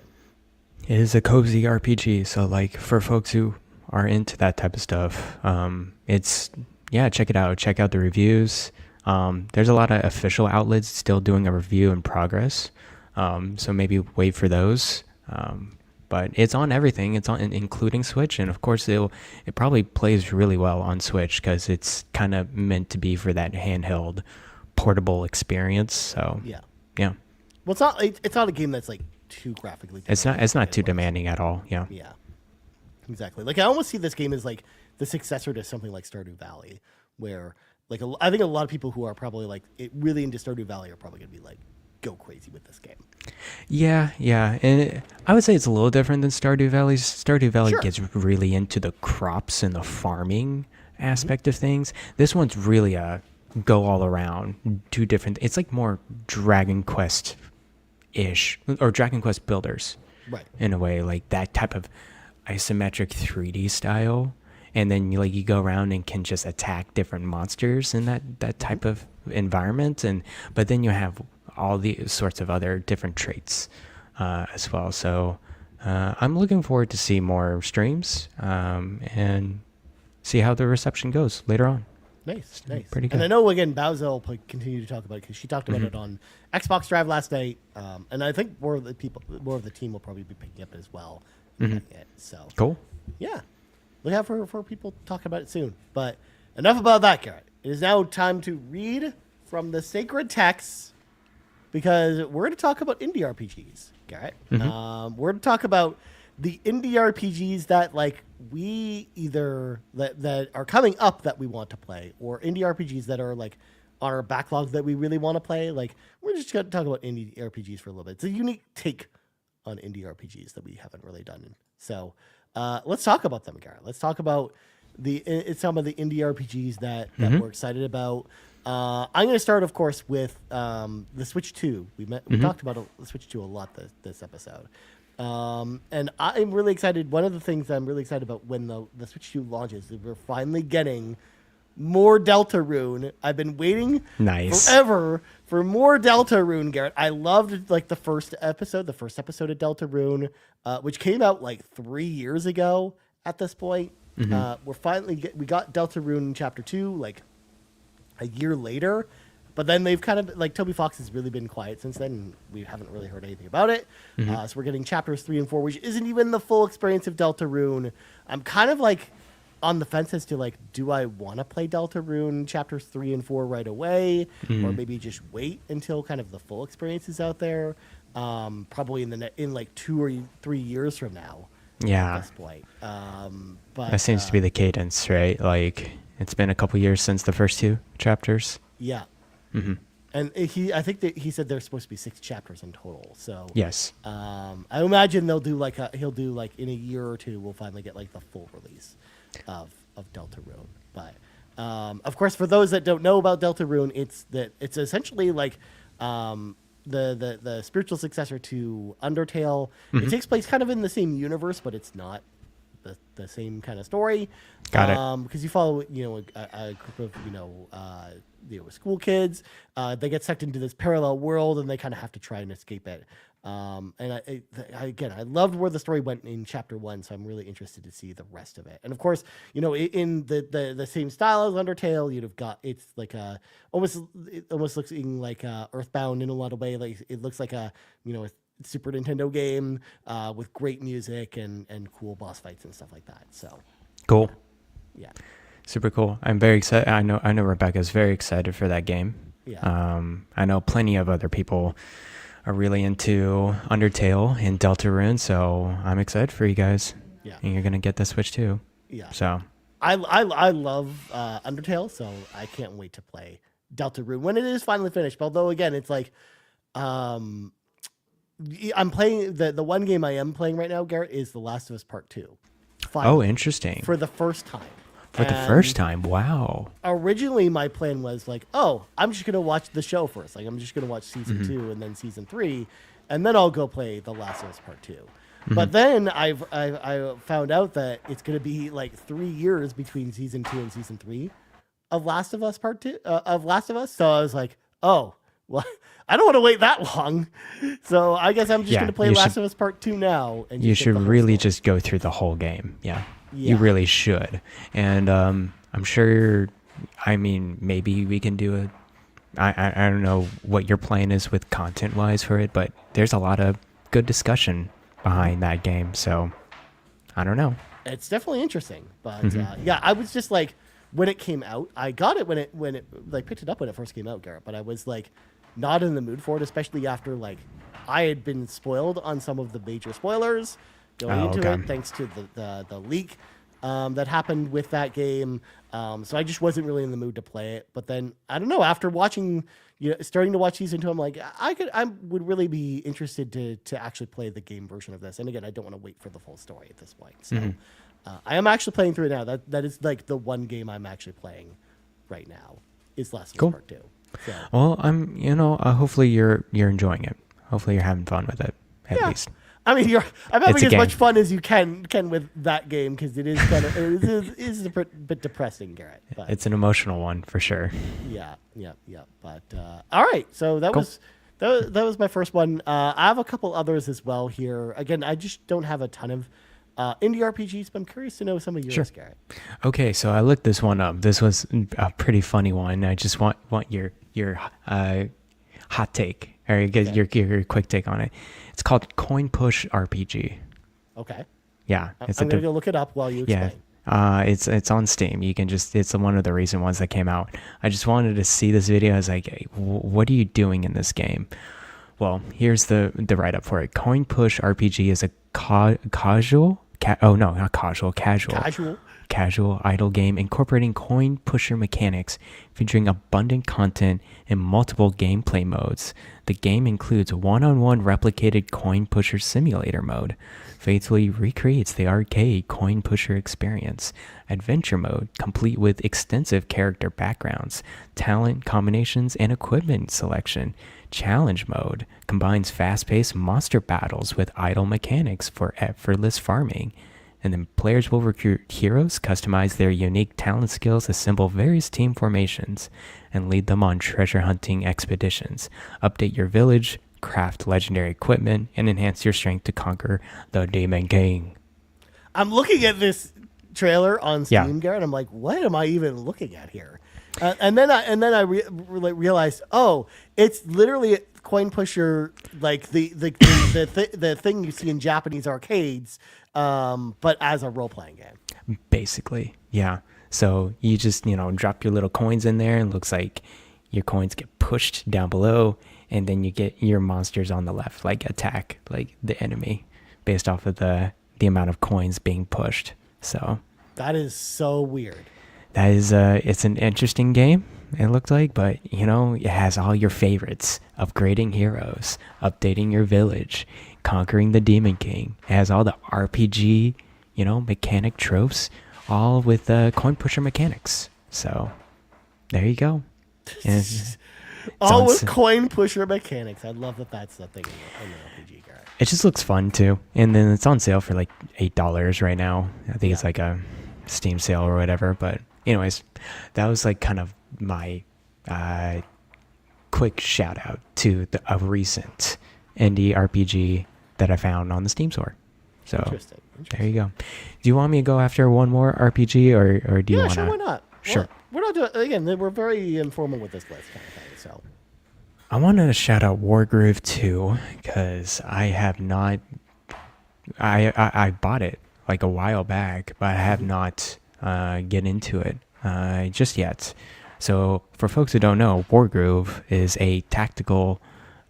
It is a cozy RPG, so like for folks who are into that type of stuff, check it out. Check out the reviews. There's a lot of official outlets still doing a review in progress, so maybe wait for those. But it's on everything. It's on, including Switch, and of course it probably plays really well on Switch because it's kind of meant to be for that handheld, portable experience. So Yeah. yeah. Well, it's not a game that's like too graphically. It's not too demanding at all. Yeah. Yeah. Exactly. Like I almost see this game as like the successor to something like Stardew Valley, where like I think a lot of people who are probably like really into Stardew Valley are probably gonna be like go crazy with this game. Yeah, and I would say it's a little different than Stardew Valley. Stardew Valley Sure. gets really into the crops and the farming aspect of things. This one's really a go all around, two different. It's like more Dragon Quest ish, or Dragon Quest Builders, Right. in a way, like that type of isometric 3D style. And then you go around and can just attack different monsters in that type of environment, but then you have all the sorts of other different traits as well. So I'm looking forward to see more streams and see how the reception goes later on. Nice. Pretty good. And I know again, Bowser will continue to talk about it because she talked about it on Xbox Drive last night, and I think more of the team will probably be picking up as well. So Cool. yeah, look out for people talking about it soon. But enough about that, Garrett. It is now time to read from the sacred texts because we're going to talk about indie RPGs, Garrett. We're going to talk about the indie RPGs that like we either that are coming up that we want to play, or indie RPGs that are like on our backlog that we really want to play. Like we're just going to talk about indie RPGs for a little bit. It's a unique take on indie RPGs that we haven't really done. So let's talk about them, Garrett. Let's talk about some of the indie RPGs that we're excited about. I'm going to start, of course, with the Switch 2. We talked about the Switch 2 a lot this episode. And I'm really excited. One of the things I'm really excited about when the Switch 2 launches is we're finally getting more Deltarune. I've been waiting forever for more Deltarune, Garrett. I loved like the first episode of Deltarune, which came out like 3 years ago at this point. We're finally we got Deltarune Chapter 2 like a year later, but then they've kind of like Toby Fox has really been quiet since then, and we haven't really heard anything about it. So we're getting chapters 3 and 4, which isn't even the full experience of Deltarune. I'm kind of like on the fence as to like, do I want to play Deltarune chapters 3 and 4 right away, or maybe just wait until kind of the full experience is out there, probably in like 2 or 3 years from now. Yeah, at this point. But that seems to be the cadence, right? Like it's been a couple years since the first 2 chapters. Yeah. And I think that he said there's supposed to be 6 chapters in total. So Yes. I imagine he'll do like in a year or 2 we'll finally get like the full release of Deltarune. But of course, for those that don't know about Deltarune, it's essentially like the spiritual successor to Undertale. It takes place kind of in the same universe, but it's not the same kind of story. Got it. Because you follow a group of school kids. They get sucked into this parallel world, and they kind of have to try and escape it. And I loved where the story went in chapter 1, so I'm really interested to see the rest of it. And of course, in the same style as Undertale, you'd have got it's like it almost looks like Earthbound in a lot of ways. Like it looks like a Super Nintendo game with great music and cool boss fights and stuff like that. So cool. Yeah. Super cool. I'm very excited. I know Rebecca's very excited for that game. Yeah. I know plenty of other people are really into Undertale and Deltarune, so I'm excited for you guys. Yeah. And you're gonna get the Switch too. Yeah. So I love Undertale, so I can't wait to play Deltarune when it is finally finished. Although again, it's like I'm playing the one game I am playing right now, Garrett, is The Last of Us Part 2. Oh, interesting. For the first time. For the first time, wow. Originally, my plan was like, I'm just gonna watch the show first. Like, I'm just gonna watch season 2 and then season 3, and then I'll go play The Last of Us Part 2. But then I found out that it's gonna be like 3 years between season 2 and season 3 of Last of Us Part 2 of Last of Us. So I was like, well, I don't want to wait that long. So I guess I'm just gonna play Last of Us Part 2 now. And you should really just go through the whole game. Yeah. You really should. And I'm sure, maybe we can do a I don't know what your plan is with content-wise for it, but there's a lot of good discussion behind that game. So I don't know. It's definitely interesting, but yeah, I was just like, when it came out, I got it when it like picked it up when it first came out, Garrett. But I was like, not in the mood for it, especially after like I had been spoiled on some of the major spoilers going into it, thanks to the leak that happened with that game. So I just wasn't really in the mood to play it. But then I don't know. After watching, starting to watch season 2, I'm like, I would really be interested to actually play the game version of this. And again, I don't want to wait for the full story at this point. So I am actually playing through it now. That is like the one game I'm actually playing right now. Is Last of Us Part 2. So. Well, hopefully you're enjoying it. Hopefully you're having fun with it at least. I mean, I'm having as much fun as you can with that game, because it is kind of it is a bit depressing, Garrett. But it's an emotional one for sure. Yeah. But all right, so that was my first one. I have a couple others as well here. Again, I just don't have a ton of indie RPGs, but I'm curious to know some of yours, Garrett. Okay, so I looked this one up. This was a pretty funny one. I just want your hot take, or your quick take on it. It's called Coin Push RPG. Okay. Yeah, I'm gonna go look it up while you explain. Yeah, it's on Steam. You can it's one of the recent ones that came out. I just wanted to see this video. I was like, hey, what are you doing in this game? Well, here's the write up for it. Coin Push RPG is a casual idle game incorporating coin pusher mechanics, featuring abundant content and multiple gameplay modes. The game includes one-on-one replicated coin pusher simulator mode, faithfully recreates the arcade coin pusher experience. Adventure mode, complete with extensive character backgrounds, talent combinations, and equipment selection. Challenge mode combines fast-paced monster battles with idle mechanics for effortless farming. And then players will recruit heroes, customize their unique talent skills, assemble various team formations, and lead them on treasure hunting expeditions. Update your village, craft legendary equipment, and enhance your strength to conquer the Demon King. I'm looking at this trailer on Steam, Garrett. I'm like, what am I even looking at here? And then I realized, oh, it's literally a coin pusher, like the thing you see in Japanese arcades, but as a role playing game. Basically, yeah. So you just drop your little coins in there, and it looks like your coins get pushed down below, and then you get your monsters on the left, like attack like the enemy, based off of the amount of coins being pushed. So that is so weird. That is it's an interesting game, it looked like, but it has all your favorites: upgrading heroes, updating your village, conquering the Demon King. It has all the RPG mechanic tropes, all with coin pusher mechanics. So there you go. All with coin pusher mechanics. I love that that's the thing in the RPG, Garrett. It just looks fun too, and then it's on sale for like $8 right now. I think it's like a Steam sale or whatever. But anyways, that was like kind of my quick shout out to a recent indie RPG that I found on the Steam store. So Interesting. There you go. Do you want me to go after one more RPG, or do you want to? Yeah, sure. Why not? Sure. Well, we're not doing, again, we're very informal with this list kind of thing. So I wanted to shout out Wargroove 2 because I have not. I bought it like a while back, but I have not get into it just yet. So for folks who don't know, Wargroove is a tactical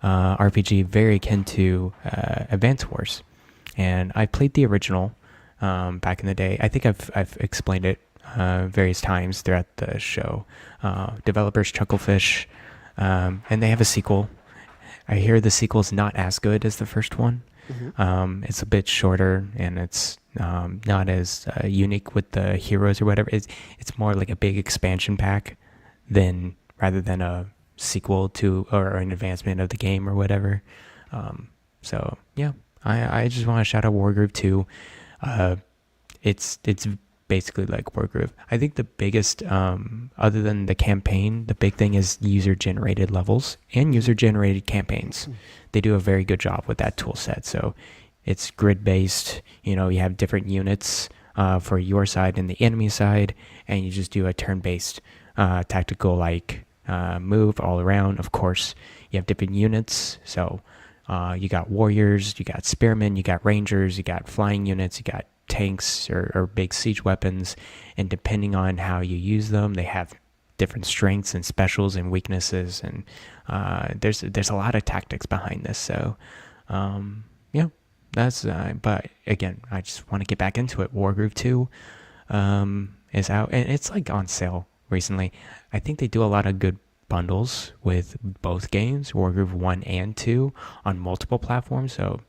RPG very akin to Advance Wars, and I played the original back in the day. I think I've explained it various times throughout the show. Developers Chucklefish, and they have a sequel. I hear the sequel's not as good as the first one. Mm-hmm. It's a bit shorter, and it's not as unique with the heroes or whatever. It's more like a big expansion pack rather than a sequel to or an advancement of the game or whatever. So yeah, I just want to shout out Wargroove 2. It's basically like Wargroove. I think the biggest, other than the campaign, the big thing is user-generated levels and user-generated campaigns. They do a very good job with that tool set. So it's grid-based. You have different units for your side and the enemy side, and you just do a turn-based tactical, like move all around. Of course, you have different units. So you got warriors, you got spearmen, you got rangers, you got flying units, you got tanks or big siege weapons. And depending on how you use them, they have different strengths and specials and weaknesses. And there's a lot of tactics behind this. So yeah, that's but again, I just want to get back into it. Wargroove 2 is out, and it's like on sale recently. I think they do a lot of good bundles with both games, Wargroove 1 and 2, on multiple platforms. So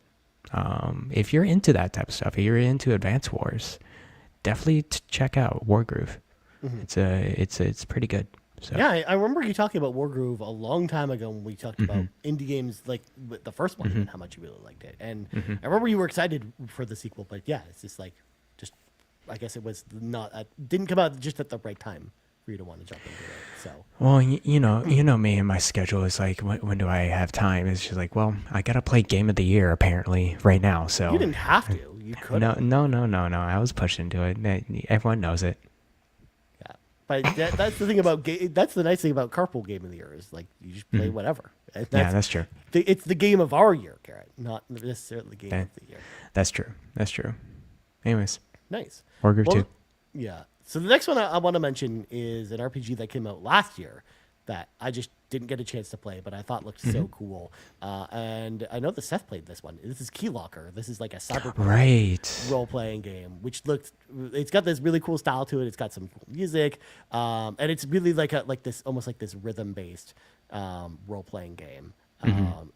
if you're into that type of stuff, if you're into Advance Wars, definitely check out Wargroove. It's pretty good. So. Yeah, I remember you talking about Wargroove a long time ago when we talked about indie games, like the first one, and how much you really liked it. And I remember you were excited for the sequel, but yeah, it's just like, I guess it was not, didn't come out just at the right time for you to want to jump into it. So. Well, you know me and my schedule is like, when do I have time? It's just like, well, I gotta play Game of the Year apparently right now. So you didn't have to. You could. No. I was pushed into it. Everyone knows it. But that's the thing about that's the nice thing about Carpool Game of the Year is like you just play whatever. That's true. It's the game of our year, Garrett, not necessarily the game of the year. That's true. Anyways, nice. Wargroove 2. Yeah. So the next one I want to mention is an RPG that came out last year that I just didn't get a chance to play, but I thought looked so cool. And I know that Seth played this one. This is Keylocker. This is like a cyberpunk role-playing game, which it's got this really cool style to it. It's got some cool music, and it's really almost like this rhythm-based role-playing game.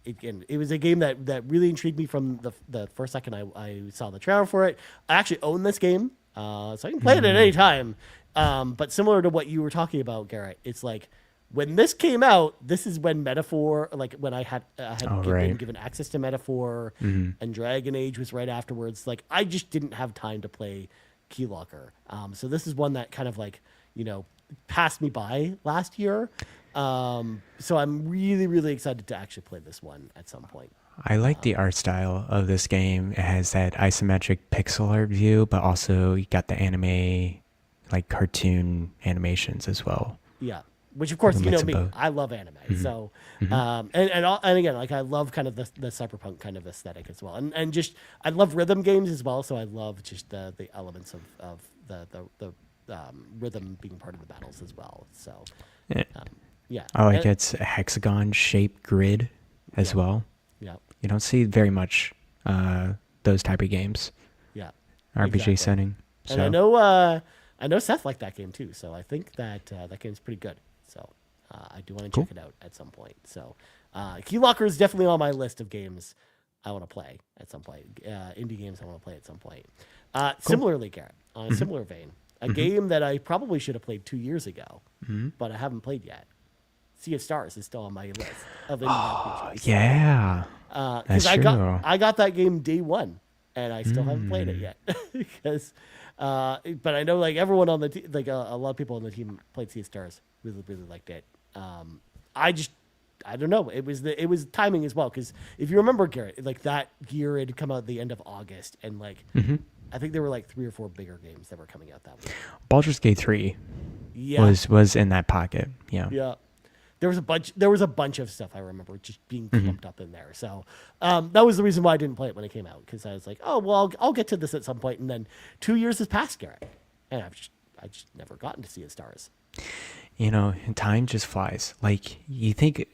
It was a game that really intrigued me from the first second I saw the trailer for it. I actually own this game, so I can play it at any time. But similar to what you were talking about, Garrett, it's like, when this came out, this is when Metaphor, like when I had been given access to Metaphor, and Dragon Age was right afterwards. Like I just didn't have time to play Keylocker. So this is one that kind of like, passed me by last year. So I'm really, really excited to actually play this one at some point. I like the art style of this game. It has that isometric pixel art view, but also you got the anime, like cartoon animations as well. Yeah. Which of course, you know me, I love anime. So, and again, like I love kind of the cyberpunk kind of aesthetic as well. And just, I love rhythm games as well. So I love just the elements of the rhythm being part of the battles as well. So, yeah. I like it's a hexagon shaped grid as well. Yeah. You don't see very much those type of games. Yeah. RPG setting. So. And I know Seth liked that game too. So I think that that game's pretty good. So I do want to check it out at some point. So Keylocker is definitely on my list of games I want to play at some point. Indie games I want to play at some point. Similarly, Garrett, on a similar vein, a game that I probably should have played 2 years ago, but I haven't played yet. Sea of Stars is still on my list of indie RPGs. Yeah. Because I got that game day one, and I still haven't played it yet. Because, but I know like everyone on the team, like a lot of people on the team played Sea of Stars. Really, really liked it. I don't know. It was timing as well. Because if you remember, Garrett, like that year it had come out at the end of August, and like I think there were like 3 or 4 bigger games that were coming out that week. Baldur's Gate 3 was in that pocket. Yeah. Yeah. There was a bunch of stuff I remember just being clumped up in there. So that was the reason why I didn't play it when it came out, because I was like, oh well, I'll get to this at some point. And then 2 years has passed, Garrett, and I just never gotten to Sea of Stars. Time just flies. Like you think,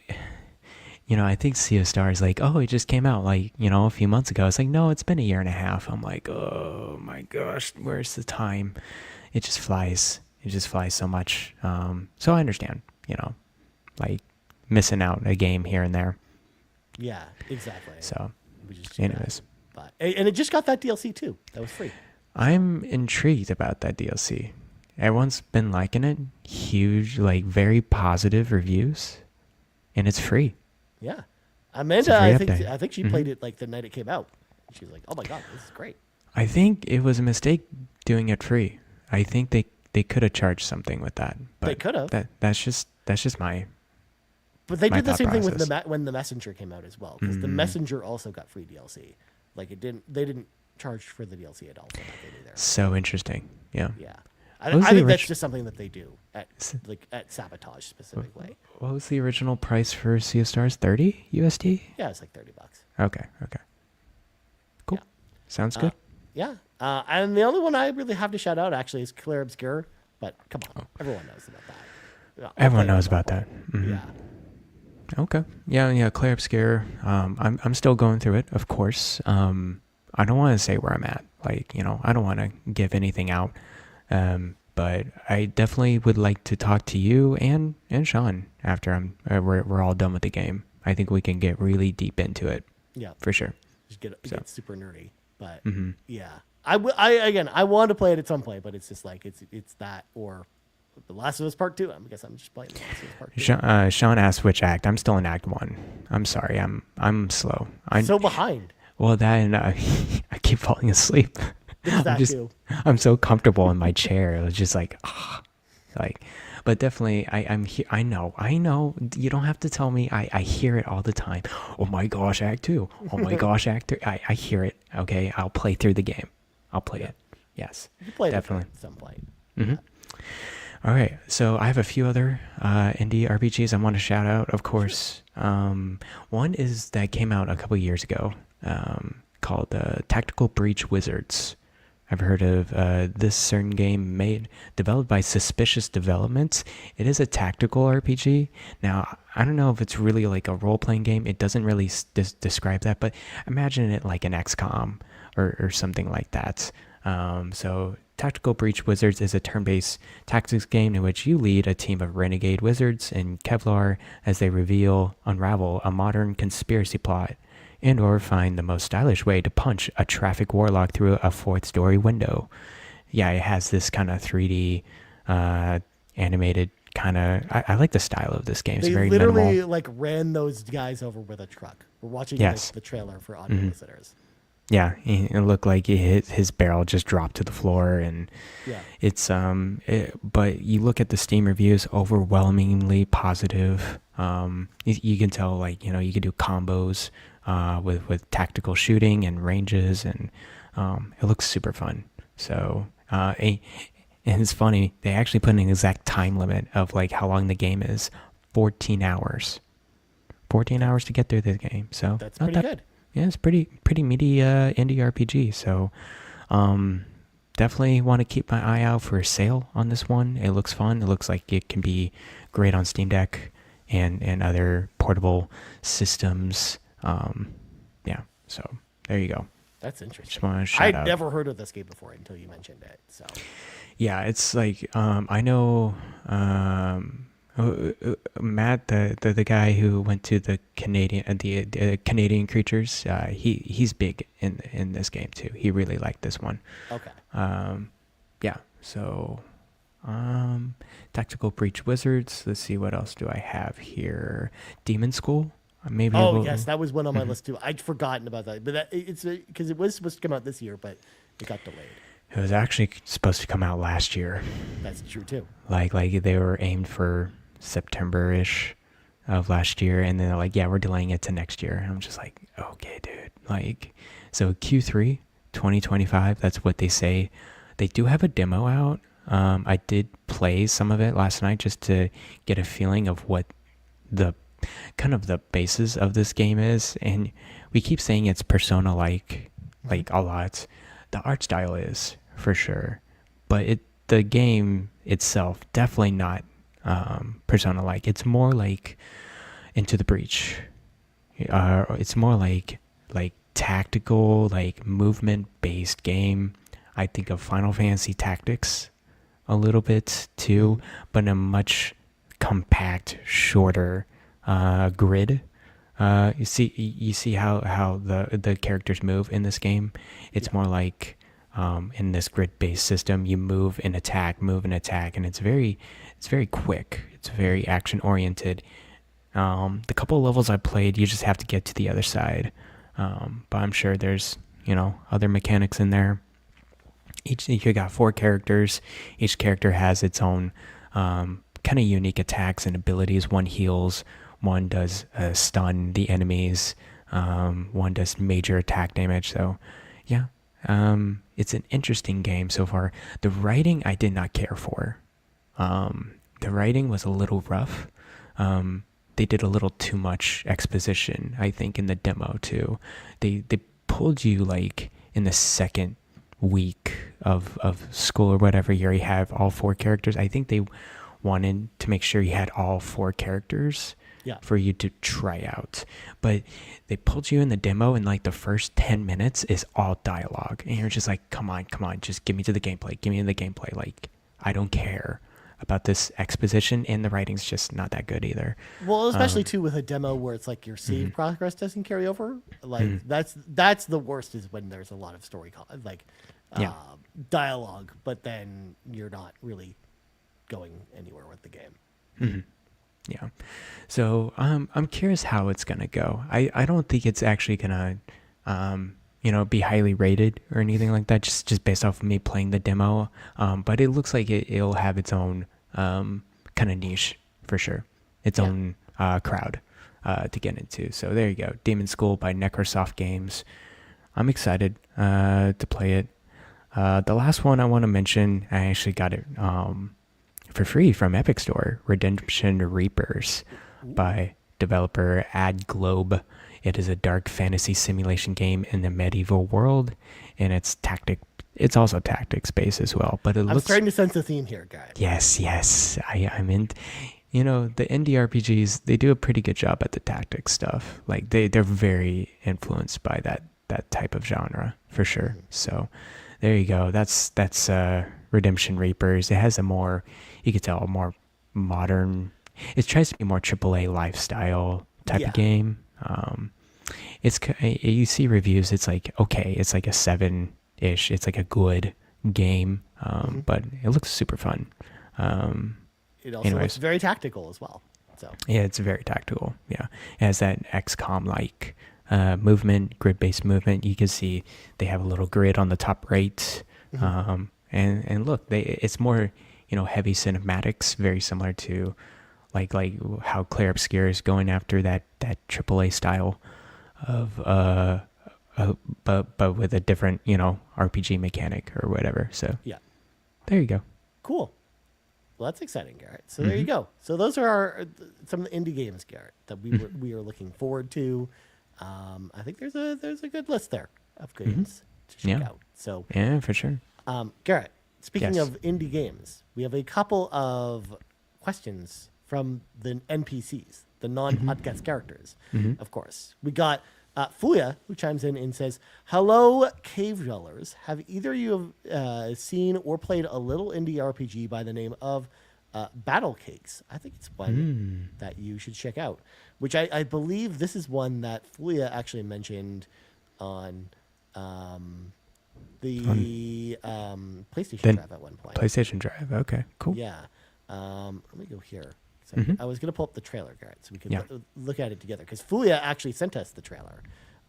I think Sea of Stars, like, oh, it just came out like, a few months ago. It's like, no, it's been a year and a half. I'm like, oh my gosh, where's the time? It just flies. It just flies so much. So I understand, like missing out a game here and there. Yeah, exactly. So, anyways. And it just got that DLC too. That was free. I'm intrigued about that DLC. Everyone's been liking it. Huge, like very positive reviews. And it's free. Yeah. Amanda, I think she played it like the night it came out. She was like, oh my God, this is great. I think it was a mistake doing it free. I think they could have charged something with that. But they could have. That's just my. But they did the same thing with when the Messenger came out as well, because the Messenger also got free DLC. Like they didn't charge for the DLC at all. So interesting. Yeah. Yeah. I What was think the that's orig- just something that they do at Sabotage specifically. What was the original price for Sea of Stars? 30 USD? Yeah, it's like $30. Okay. Cool. Yeah. Sounds good. Yeah. And the only one I really have to shout out actually is Clear Obscure, but come on, everyone knows about that. I'll Everyone play it knows at one about that. point. Mhm. Yeah. Okay. Yeah, Clay Obscure. I'm still going through it, of course. I don't want to say where I'm at. Like, I don't want to give anything out. But I definitely would like to talk to you and Sean after we're all done with the game. I think we can get really deep into it. Yeah. For sure. Just get super nerdy. But yeah. I want to play it at some point, but it's just like it's that or The Last of Us Part 2. I guess I'm just playing The Last of Us Part 2. Sean asked which act. I'm still in Act 1. I'm sorry. I'm slow. I'm so behind. Well, that and I keep falling asleep. I'm so comfortable in my chair. It was just like, but definitely I'm here. I know. You don't have to tell me. I hear it all the time. Oh my gosh, Act 2. Oh my gosh, Act 3. I hear it. Okay, I'll play through the game. I'll play it. Yes, you play definitely. It at some point. Mm-hmm. All right, so I have a few other indie RPGs I want to shout out, of course. One is that came out a couple years ago, called Tactical Breach Wizards. I've heard of this certain game developed by Suspicious Developments. It is a tactical RPG. Now, I don't know if it's really like a role-playing game. It doesn't really describe that, but imagine it like an XCOM or something like that. So Tactical Breach Wizards is a turn-based tactics game in which you lead a team of renegade wizards in Kevlar as they unravel a modern conspiracy plot and or find the most stylish way to punch a traffic warlock through a fourth-story window. Yeah, it has this kind of 3D animated kind of... I like the style of this game. It's very literally minimal. like ran those guys over with a truck. We're watching the trailer for audio listeners. Yeah, it looked like his barrel just dropped to the floor, and it's but you look at the Steam reviews, overwhelmingly positive. You can tell, like, you can do combos with tactical shooting and ranges, and it looks super fun. So and it's funny, they actually put an exact time limit of like how long the game is. 14 hours. 14 hours to get through the game. So that's pretty good. Yeah, it's pretty meaty indie RPG. So definitely want to keep my eye out for a sale on this one. It looks fun. It looks like it can be great on Steam Deck and other portable systems. Yeah, so there you go. That's interesting. Just want to shout out. I'd never heard of this game before until you mentioned it. So yeah, it's like I know Matt, the guy who went to the Canadian Creatures, he's big in this game too. He really liked this one. Okay. Yeah. So, Tactical Breach Wizards. Let's see, what else do I have here? Demon School. Maybe. Yes, that was one on my list too. I'd forgotten about that, but it's because it was supposed to come out this year, but it got delayed. It was actually supposed to come out last year. That's true too. Like they were aimed for September-ish of last year, and then they're like, yeah, we're delaying it to next year. And I'm just like, okay, dude. Like, so Q3 2025, that's what they say. They do have a demo out. I did play some of it last night just to get a feeling of what the kind of the basis of this game is, and we keep saying it's Persona-like, like a lot. The art style is, for sure, but the game itself, definitely not Persona-like. It's more like Into the Breach. It's more like tactical, like movement-based game. I think of Final Fantasy Tactics a little bit too, but in a much compact, shorter grid. You see how the characters move in this game. It's more like in this grid-based system, you move and attack, and it's very quick. It's very action-oriented. The couple of levels I played, you just have to get to the other side. But I'm sure there's other mechanics in there. You got 4 characters. Each character has its own kind of unique attacks and abilities. One heals. One does stun the enemies. One does major attack damage. So, yeah, It's an interesting game so far. The writing I did not care for. The writing was a little rough. They did a little too much exposition, I think, in the demo too. They pulled you like in the second week of school or whatever. You already have all 4 characters. I think they wanted to make sure you had all 4 characters for you to try out. But they pulled you in the demo, and like the first 10 minutes is all dialogue. And you're just like, come on, just give me to the gameplay. Give me the gameplay. Like, I don't care about this exposition, and the writing's just not that good either. Well, especially too with a demo where it's like your save progress doesn't carry over. Like that's the worst, is when there's a lot of dialogue, but then you're not really going anywhere with the game. Yeah. So I'm curious how it's gonna go. I don't think it's actually gonna be highly rated or anything like that, just based off of me playing the demo. But it looks like it'll have its own kind of niche for sure, its own crowd to get into. So there you go, Demon School by Necrosoft Games. I'm excited to play it. The last one I want to mention, I actually got it for free from Epic Store, Redemption Reapers by developer AdGlobe. It is a dark fantasy simulation game in the medieval world, and it's also tactics based as well. But I'm starting to sense a theme here, guy. Yes. I'm in. The indie RPGs, they do a pretty good job at the tactics stuff. Like they're very influenced by that type of genre for sure. So there you go. That's Redemption Reapers. It has a more modern. It tries to be more AAA lifestyle type of game. You see reviews, it's like, okay, it's like a 7-ish. It's like a good game, but it looks super fun. It also looks very tactical as well. So yeah, it's very tactical. Yeah, it has that XCOM like movement, grid-based movement. You can see they have a little grid on the top right, and look, it's more heavy cinematics, very similar to like how Claire Obscure is going after that AAA style of but with a different RPG mechanic or whatever. So yeah, there you go. Cool. Well, that's exciting, Garrett. So there you go. So those are some of the indie games, Garrett, that we are looking forward to. I think there's a good list there of games to check out. So yeah, for sure. Garrett, speaking of indie games, we have a couple of questions from the NPCs, the non-podcast characters. Of course, we got Fuya, who chimes in and says, "Hello, cave dwellers. Have either of you seen or played a little indie RPG by the name of Battle Cakes? I think it's one that you should check out." Which I believe this is one that Fuya actually mentioned on the PlayStation Drive at one point. PlayStation Drive. Okay, cool. Yeah. Let me go here. So I was going to pull up the trailer, Garrett, so we could look at it together. Because Fuya actually sent us the trailer.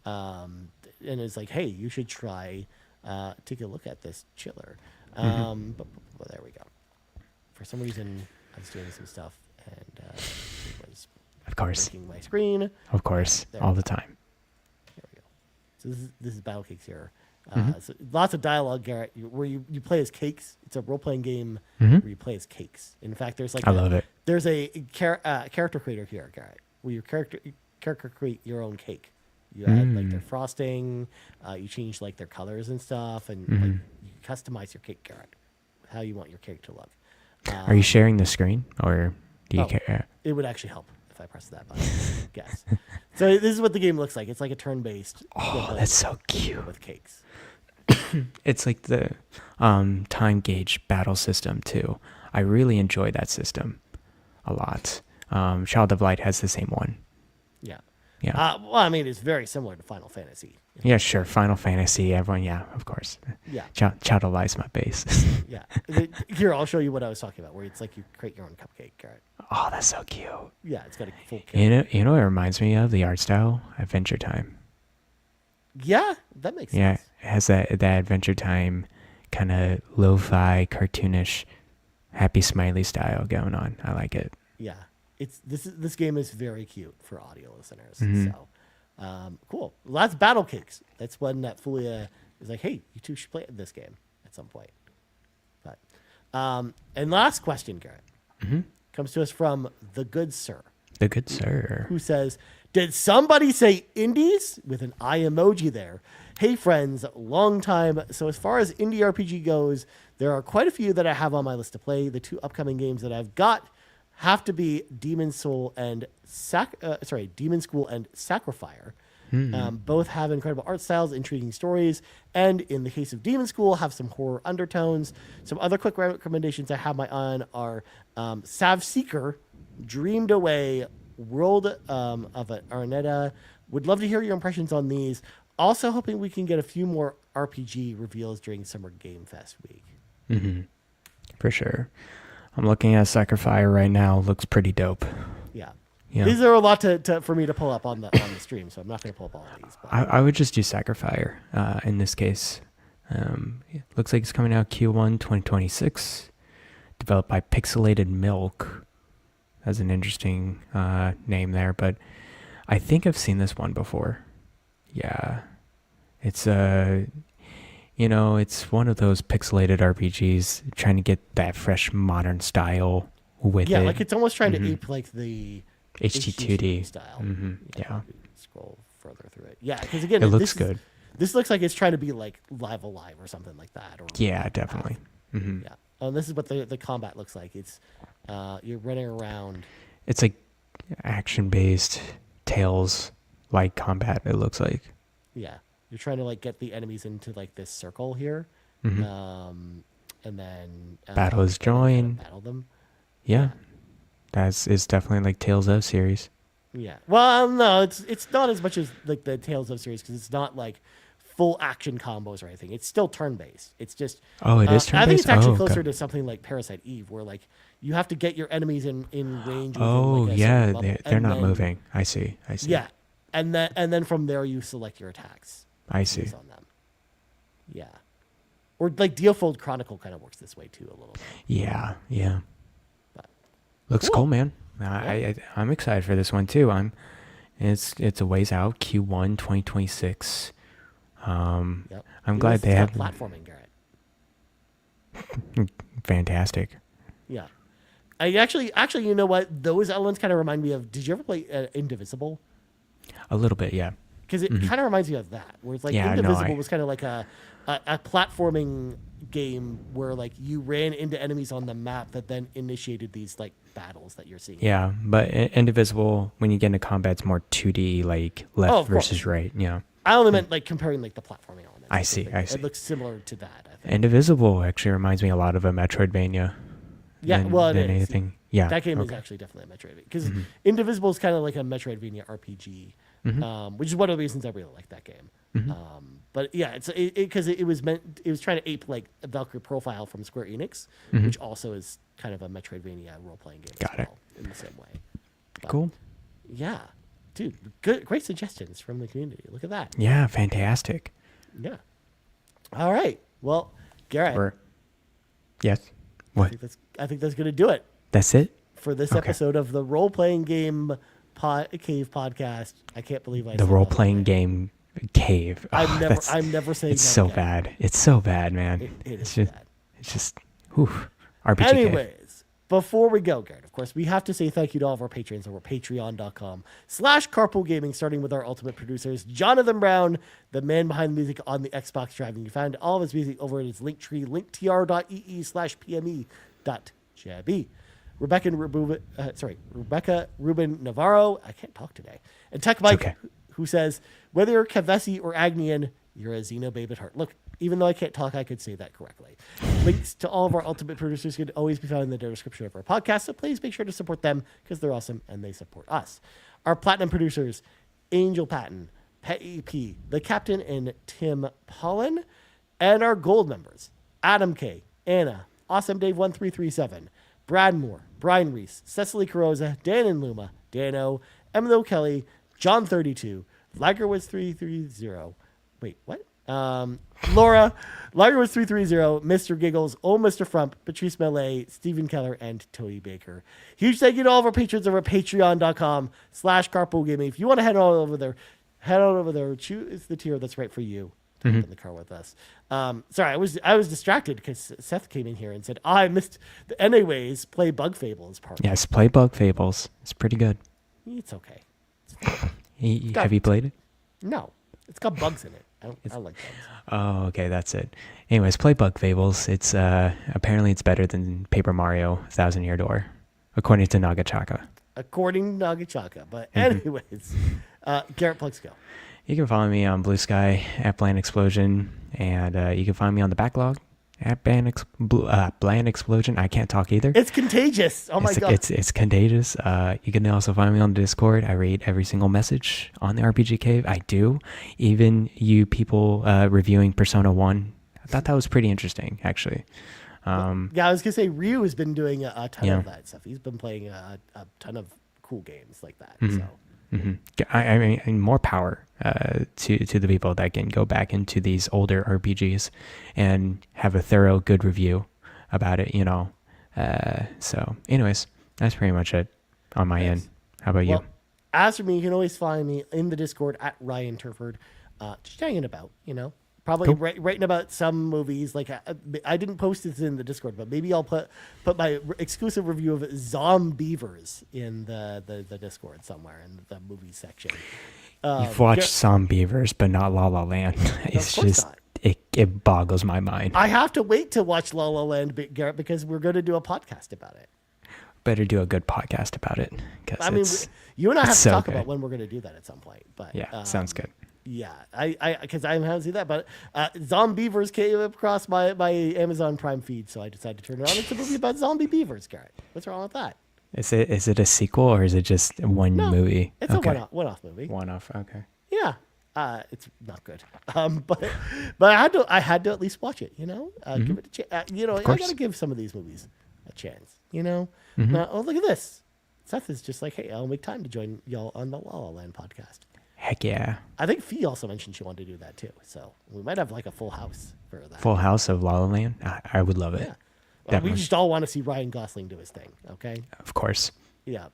And it's like, hey, you should try take a look at this chiller. But there we go. For some reason, I was doing some stuff, and it was of course breaking my screen. Of course, all the time. There we go. So this is Battle Cakes here. So lots of dialogue, Garrett, where you play as cakes. It's a role-playing game where you play as cakes. In fact, there's like I love it. There's a character creator here, Garrett, where your character create your own cake. You add like their frosting, you change like their colors and stuff, and like, you customize your cake, Garrett, how you want your cake to look. Are you sharing the screen, or do you care? It would actually help if I pressed that button. Guess. So this is what the game looks like. It's like a turn-based. Oh, that's so cute. With cakes. It's like the time gauge battle system too. I really enjoy that system a lot. Child of Light has the same one. Yeah. Yeah. Well, I mean, it's very similar to Final Fantasy. Yeah, sure. Final Fantasy, everyone, yeah, of course. Yeah. Child of Light's my base. Yeah. Here, I'll show you what I was talking about, where it's like you create your own cupcake, Garrett. Oh, that's so cute. Yeah, it's got a full character. You know what it reminds me of? The art style? Adventure Time. Yeah, that makes sense. Yeah, it has that Adventure Time kind of lo-fi, cartoonish, happy smiley style going on. I like it. Yeah. This game is very cute for audio listeners. So cool. Well, that's Battle Cakes. That's one that Fuya He's like, hey, you two should play this game at some point. But and last question, Garrett, comes to us from the good sir. The good sir. Who says, did somebody say indies? With an eye emoji there. Hey, friends, long time. So as far as indie RPG goes, there are quite a few that I have on my list to play. The 2 upcoming games that I've got have to be Demon School and Sacrifier. Both have incredible art styles, intriguing stories, and in the case of Demon School, have some horror undertones. Some other quick recommendations I have my on are Sav Seeker, Dreamed Away, World of Arnetta. Would love to hear your impressions on these. Also hoping we can get a few more RPG reveals during Summer Game Fest week. For sure. I'm looking at Sacrifier right now. Looks pretty dope. Yeah. Yeah. These are a lot for me to pull up on the stream, so I'm not going to pull up all of these. But. I would just do Sacrifier in this case. It looks like it's coming out Q1 2026. Developed by Pixelated Milk. That's an interesting name there, but I think I've seen this one before. Yeah. It's it's one of those pixelated RPGs trying to get that fresh modern style with it. Yeah, like it's almost trying to ape like the HT2D style. Yeah. Scroll further through it. Yeah, because again, it looks good. This looks like it's trying to be like Live Alive or something like that. Or yeah, definitely. Yeah. Oh, this is what the combat looks like. It's you're running around. It's like action-based Tales-like combat, it looks like. Yeah. You're trying to like get the enemies into like this circle here. And then battle is join. Battle them. Yeah. It's definitely like Tales of series. Yeah. Well, no, it's not as much as like the Tales of series because it's not like full action combos or anything. It's still turn-based. It's just it is turn-based. I think it's actually closer to something like Parasite Eve, where like you have to get your enemies in range. Like yeah, they're not moving. I see. Yeah, and then from there you select your attacks. I see. On them. Yeah, or like Dealfold Chronicle kind of works this way too a little bit. Yeah. But, looks cool, man. I'm excited for this one too. It's a ways out, Q1 2026. I'm glad they have platforming, Garrett. Fantastic. Yeah, I actually, you know what? Those elements kind of remind me of. Did you ever play Indivisible? A little bit, yeah. Because it kind of reminds me of that, where it's like Indivisible was kind of like a platforming game where like you ran into enemies on the map that then initiated these like battles that you're seeing. Yeah, but Indivisible, when you get into combat, it's more 2D, like left versus right. Yeah. I only meant like comparing like the platforming elements. I see. It looks similar to that, I think. Indivisible actually reminds me a lot of a Metroidvania. Yeah, it is. Anything. Yeah. That game is actually definitely a Metroidvania. Because Indivisible is kind of like a Metroidvania RPG, which is one of the reasons I really like that game. But yeah, because it was trying to ape like a Valkyrie Profile from Square Enix, which also is kind of a Metroidvania role-playing game in the same way. But, cool. Yeah. Dude, great suggestions from the community. Look at that. Yeah, fantastic. Yeah. All right. Well, Garrett. Yes. What? I think that's going to do it. That's it? For this episode of the Role-Playing Game Cave podcast. I can't believe I said the Role-Playing Game Cave. I'm never saying it's that so again. bad. It's so bad, man. It's bad. It's just, RPG Anyways, before we go, Garrett, of course, we have to say thank you to all of our patrons over patreon.com/carpoolgaming, starting with our ultimate producers, Jonathan Brown, the man behind the music on the Xbox Drive. And you find all of his music over at his Linktree, linktr.ee/pme.jb. Rebecca Ruben-Navarro, I can't talk today, and TechMike, who says, whether you're Kevesi or Agnian, you're a Xenobabe at heart. Look, even though I can't talk, I could say that correctly. Links to all of our ultimate producers can always be found in the description of our podcast, so please make sure to support them because they're awesome and they support us. Our platinum producers, Angel Patton, Peje, The Captain, and Tim Paullin, and our gold members, Adam K, Anna, Awesome Dave 1337, Brad Moore, Brian Reese, Cecily Carrozza, Dan and Luma, Dannohh, Emily Kelly, John 32, Lagerwoods 330. Wait, what? Laura, Lagerwoods 330, Mr. Giggles, OldMrFrump, Patrice Mallette, Stephen Keller, and Tony Baker. Huge thank you to all of our patrons over at patreon.com/carpoolgaming. If you want to head on over there, choose the tier that's right for you. to hop in the car with us. Sorry, I was distracted because Seth came in here and said, I missed. Anyways, play Bug Fables part. Yes, play Bug Fables. It's pretty good. It's okay. Have you played it? No, it's got bugs in it. I like bugs. Oh, okay, that's it. Anyways, play Bug Fables. It's apparently it's better than Paper Mario: Thousand Year Door, according to Nagachaka. According to Nagachaka. But anyways, Garrett, plugs go. You can follow me on Blue Sky at Bland Explosion, and you can find me on the backlog at Bland Explosion. I can't talk either. It's contagious. Oh my god. It's contagious. You can also find me on the Discord. I read every single message on the RPG Cave. I do. Even you people reviewing Persona 1. I thought that was pretty interesting, actually. Yeah, I was gonna say Ryu has been doing a ton of that stuff. He's been playing a ton of cool games like that. So. I mean, more power to the people that can go back into these older RPGs and have a thorough, good review about it. So, anyways, that's pretty much it on my end. How about you? As for me, you can always find me in the Discord at Ryan Turford, just hanging about. Probably writing about some movies. Like I didn't post this in the Discord, but maybe I'll put my exclusive review of Zombievers in the Discord somewhere in the movie section. You've watched Zombievers, but not La La Land. It's just it boggles my mind. I have to wait to watch La La Land, Garrett, because we're going to do a podcast about it. Better do a good podcast about it. I mean, you and I have to talk about when we're going to do that at some point. But yeah, sounds good. Yeah, because I haven't seen that, but Zombievers came across my Amazon Prime feed, so I decided to turn it on. It's a movie about zombie beavers, Garrett. What's wrong with that? Is it a sequel or is it just one movie? It's a one-off movie. One-off, okay. Yeah, it's not good, but I had to at least watch it. Give it a chance. I gotta give some of these movies a chance. Oh, look at this. Seth is just like, hey, I'll make time to join y'all on the La La Land podcast. Heck yeah. I think Fee also mentioned she wanted to do that too. So we might have like a full house for that. Full house of La La Land? I would love it. Yeah. We just all want to see Ryan Gosling do his thing, okay? Of course. Yeah.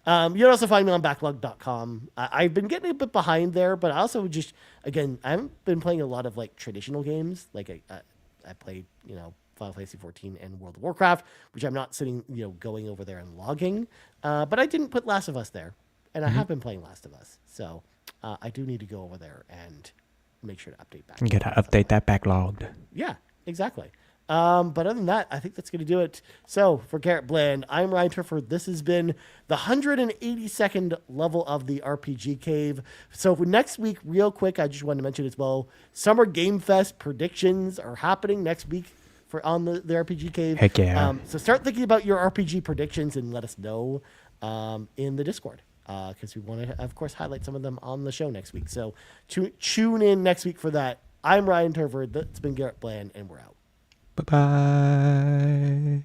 You can also find me on backlog.com. I've been getting a bit behind there, but I also I haven't been playing a lot of like traditional games. Like I played, Final Fantasy 14 and World of Warcraft, which I'm not sitting, going over there and logging. But I didn't put Last of Us there, and I have been playing Last of Us. So I do need to go over there and make sure to update back. You gotta update that backlog. Yeah, exactly. But other than that, I think that's going to do it. So for Garrett Bland, I'm Ryan Turford. This has been the 182nd level of the RPG Cave. So for next week, real quick, I just wanted to mention as well, Summer Game Fest predictions are happening next week on the RPG Cave. Heck yeah. So start thinking about your RPG predictions and let us know in the Discord. Because we want to, of course, highlight some of them on the show next week. So tune in next week for that. I'm Ryan Turford. That's been Garrett Bland, and we're out. Bye-bye.